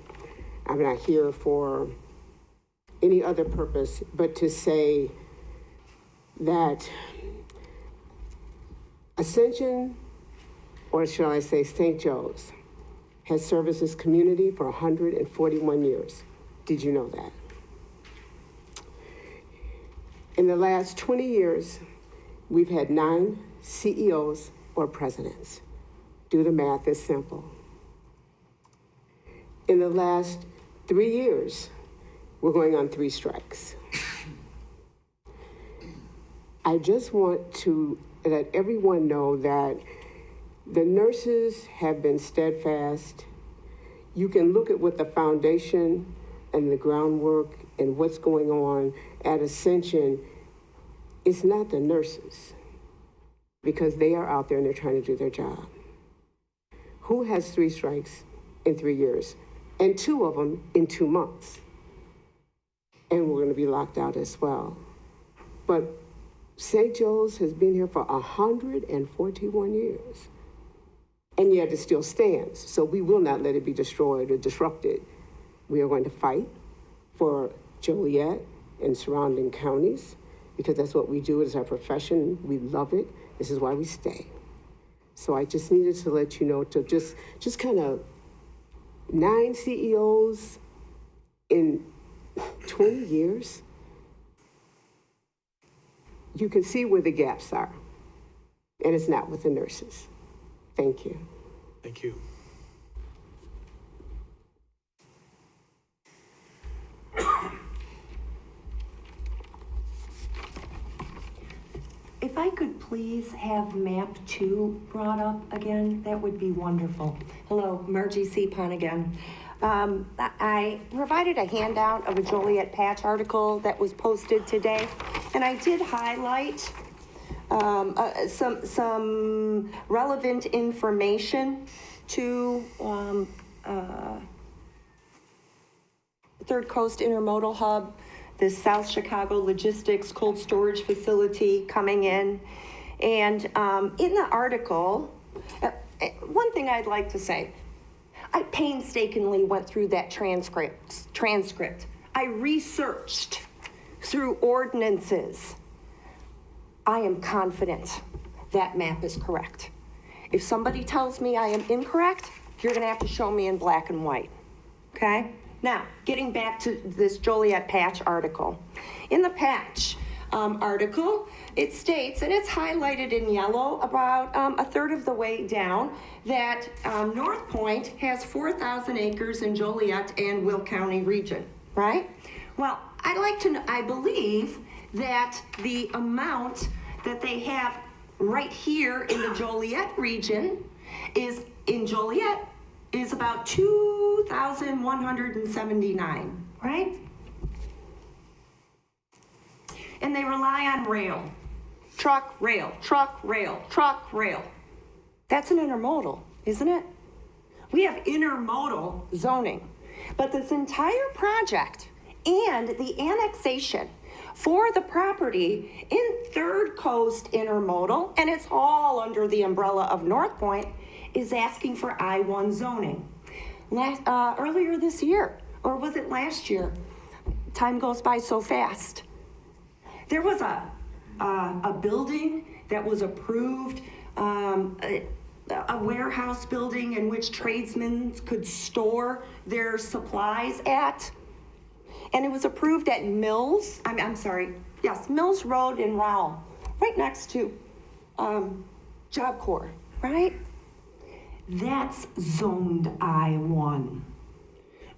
I'm not here for any other purpose but to say that Ascension, or shall I say St. Joe's, has served this community for 141 years. Did you know that? In the last 20 years, we've had 9 CEOs or presidents. Do the math, it's simple. In the last 3 years, we're going on 3 strikes. I just want to let everyone know that the nurses have been steadfast. You can look at what the foundation and the groundwork and what's going on at Ascension. It's not the nurses, because they are out there and they're trying to do their job. Who has 3 strikes in 3 years? And 2 of them in 2 months. And we're gonna be locked out as well. But St. Joe's has been here for 141 years. And yet it still stands. So we will not let it be destroyed or disrupted. We are going to fight for Joliet and surrounding counties, because that's what we do. It's our profession. We love it. This is why we stay. So I just needed to let you know, to just kind of 9 CEOs in 20 years. You can see where the gaps are, and it's not with the nurses. Thank you. Thank you. If I could please have map 2 brought up again, that would be wonderful. Hello, Margie Sepon again. I provided a handout of a Joliet Patch article that was posted today, and I did highlight some relevant information to Third Coast Intermodal Hub, the South Chicago Logistics Cold Storage Facility coming in. And in the article, one thing thing I'd like to say. I painstakingly went through that transcript. I researched through ordinances. I am confident that map is correct. If somebody tells me I am incorrect, you're gonna have to show me in black and white, okay? Now, getting back to this Joliet patch article. In the patch article, it states, and it's highlighted in yellow about a third of the way down, that North Point has 4,000 acres in Joliet and Will County region, right? Well, I'd like to know, I believe that the amount that they have right here in the Joliet region is, in Joliet, is about 2,179, right? And they rely on rail. Truck, rail, truck, rail, truck, rail. That's an intermodal, isn't it? We have intermodal zoning. But this entire project and the annexation for the property in Third Coast Intermodal, and it's all under the umbrella of North Point, is asking for I-1 zoning. Earlier this year, or was it last year? Time goes by so fast. There was a building that was approved, a warehouse building in which tradesmen could store their supplies at. And it was approved at Mills, Mills Road in Rowell, right next to Job Corps, right? That's zoned I-1.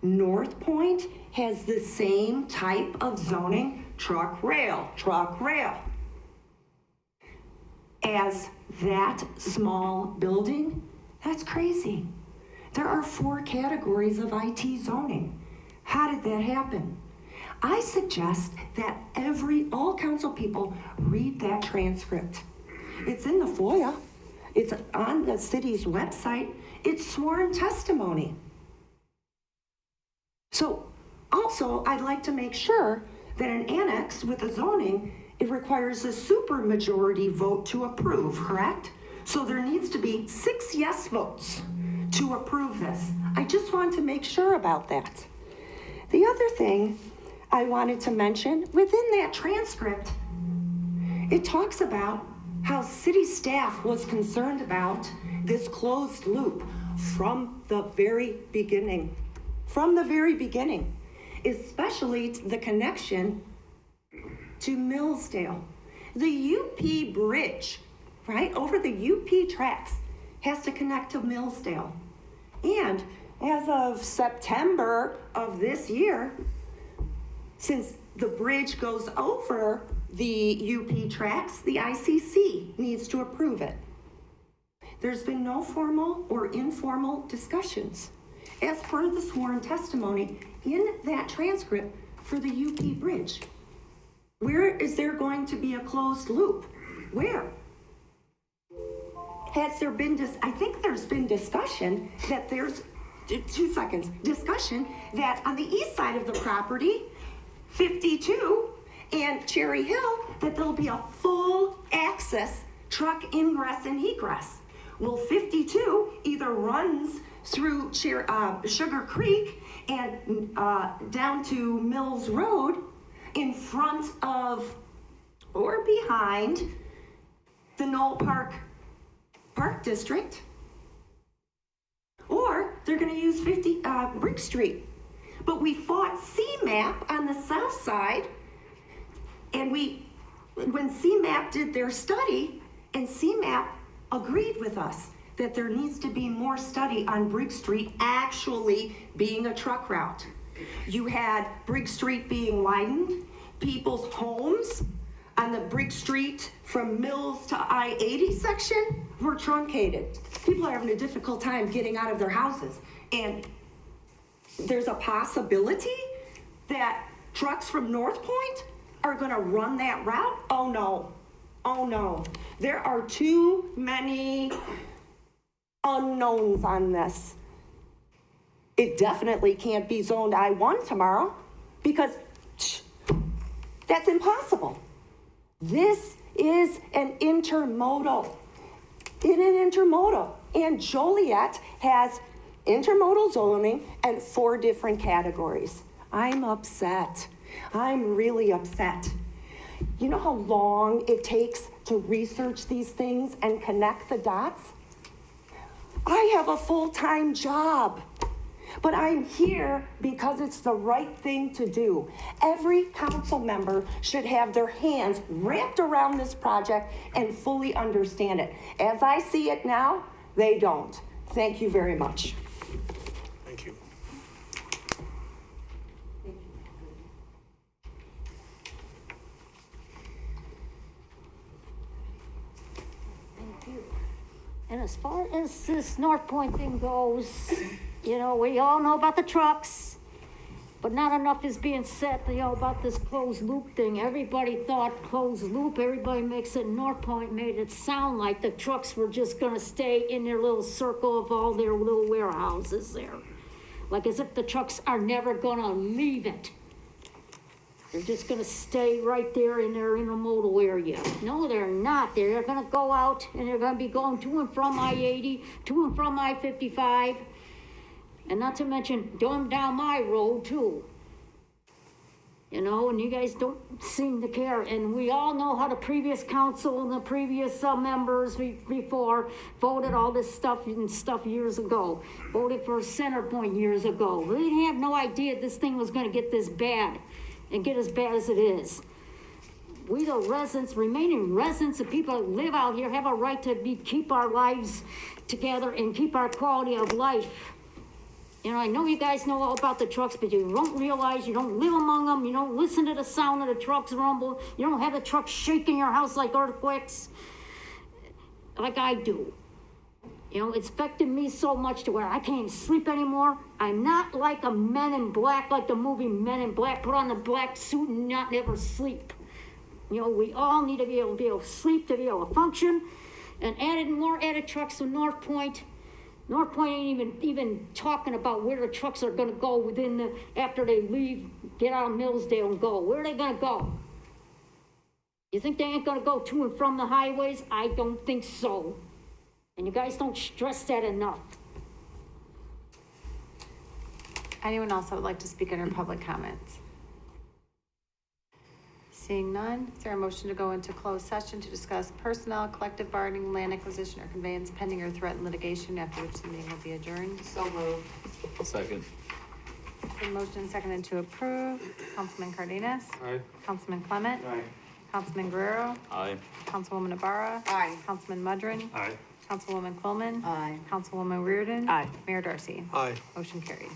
North Point has the same type of zoning, truck rail, as that small building. That's crazy. There are 4 categories of IT zoning. How did that happen? I suggest that all council people read that transcript. It's in the FOIA. It's on the city's website. It's sworn testimony. So also, I'd like to make sure that an annex with a zoning, it requires a supermajority vote to approve, correct? So there needs to be 6 yes votes to approve this. I just want to make sure about that. The other thing I wanted to mention, within that transcript, it talks about how city staff was concerned about this closed loop from the very beginning. Especially the connection to Millsdale. The UP bridge, right, over the UP tracks has to connect to Millsdale. And as of September of this year, since the bridge goes over the UP tracks, the ICC needs to approve it. There's been no formal or informal discussions as per the sworn testimony in that transcript for the UP bridge. Where is there going to be a closed loop? Where? Has there been I think there's been discussion that there's, discussion that on the east side of the property, 52 and Cherry Hill, that there'll be a full access truck ingress and egress. Well, 52 either runs through Sugar Creek and down to Mills Road in front of or behind the Knoll Park District, or they're going to use Brick Street. But we fought CMAP on the south side, and when CMAP did their study, and CMAP agreed with us that there needs to be more study on Brick Street actually being a truck route. You had Brick Street being widened, people's homes on the Brick Street from Mills to I-80 section were truncated. People are having a difficult time getting out of their houses. And there's a possibility that trucks from North Point are gonna run that route? Oh no, oh no. There are too many unknowns on this. It definitely can't be zoned I-1 tomorrow because that's impossible. This is an intermodal. In an intermodal, And Joliet has intermodal zoning and 4 different categories. I'm upset. I'm really upset. You know how long it takes to research these things and connect the dots? I have a full-time job, but I'm here because it's the right thing to do. Every council member should have their hands wrapped around this project and fully understand it. As I see it now, they don't. Thank you very much. Thank you. And as far as this North Point thing goes, you know, we all know about the trucks, but not enough is being said, you know, about this closed loop thing. Everybody thought closed loop, everybody makes it, North Point made it sound like the trucks were just gonna stay in their little circle of all their little warehouses there. Like as if the trucks are never gonna leave it. They're just gonna stay right there in their intermodal area. No, they're not. They're gonna go out and they're gonna be going to and from I-80, to and from I-55. And not to mention going down my road too. You know, and you guys don't seem to care. And we all know how the previous council and the previous members before voted all this stuff years ago. Voted for Center Point years ago. They didn't have no idea this thing was gonna get this bad. And get as bad as it is. We the residents, remaining residents, the people that live out here have a right to keep our lives together and keep our quality of life. You know, I know you guys know all about the trucks, but you don't realize, you don't live among them, you don't listen to the sound of the trucks rumble, you don't have the trucks shaking your house like earthquakes, like I do. You know, it's affected me so much to where I can't sleep anymore. I'm not like a Men in Black, like the movie Men in Black, put on the black suit and not never sleep. You know, we all need to be able to sleep, to be able to function. And added trucks to North Point. North Point ain't even talking about where the trucks are gonna go after they leave, get out of Millsdale and go. Where are they gonna go? You think they ain't gonna go to and from the highways? I don't think so. And you guys don't stress that enough. Anyone else that would like to speak under public comments? Seeing none, is there a motion to go into closed session to discuss personnel, collective bargaining, land acquisition, or conveyance pending or threatened litigation, after which the meeting will be adjourned? So moved. Second. The motion seconded to approve. Councilman Cardenas? Aye. Councilman Clement? Aye. Councilman Guerrero? Aye. Councilwoman Ibarra? Aye. Councilman Mudrin? Aye. Councilwoman Quillman? Aye. Councilwoman Reardon? Aye. Mayor Darcy? Aye. Motion carried.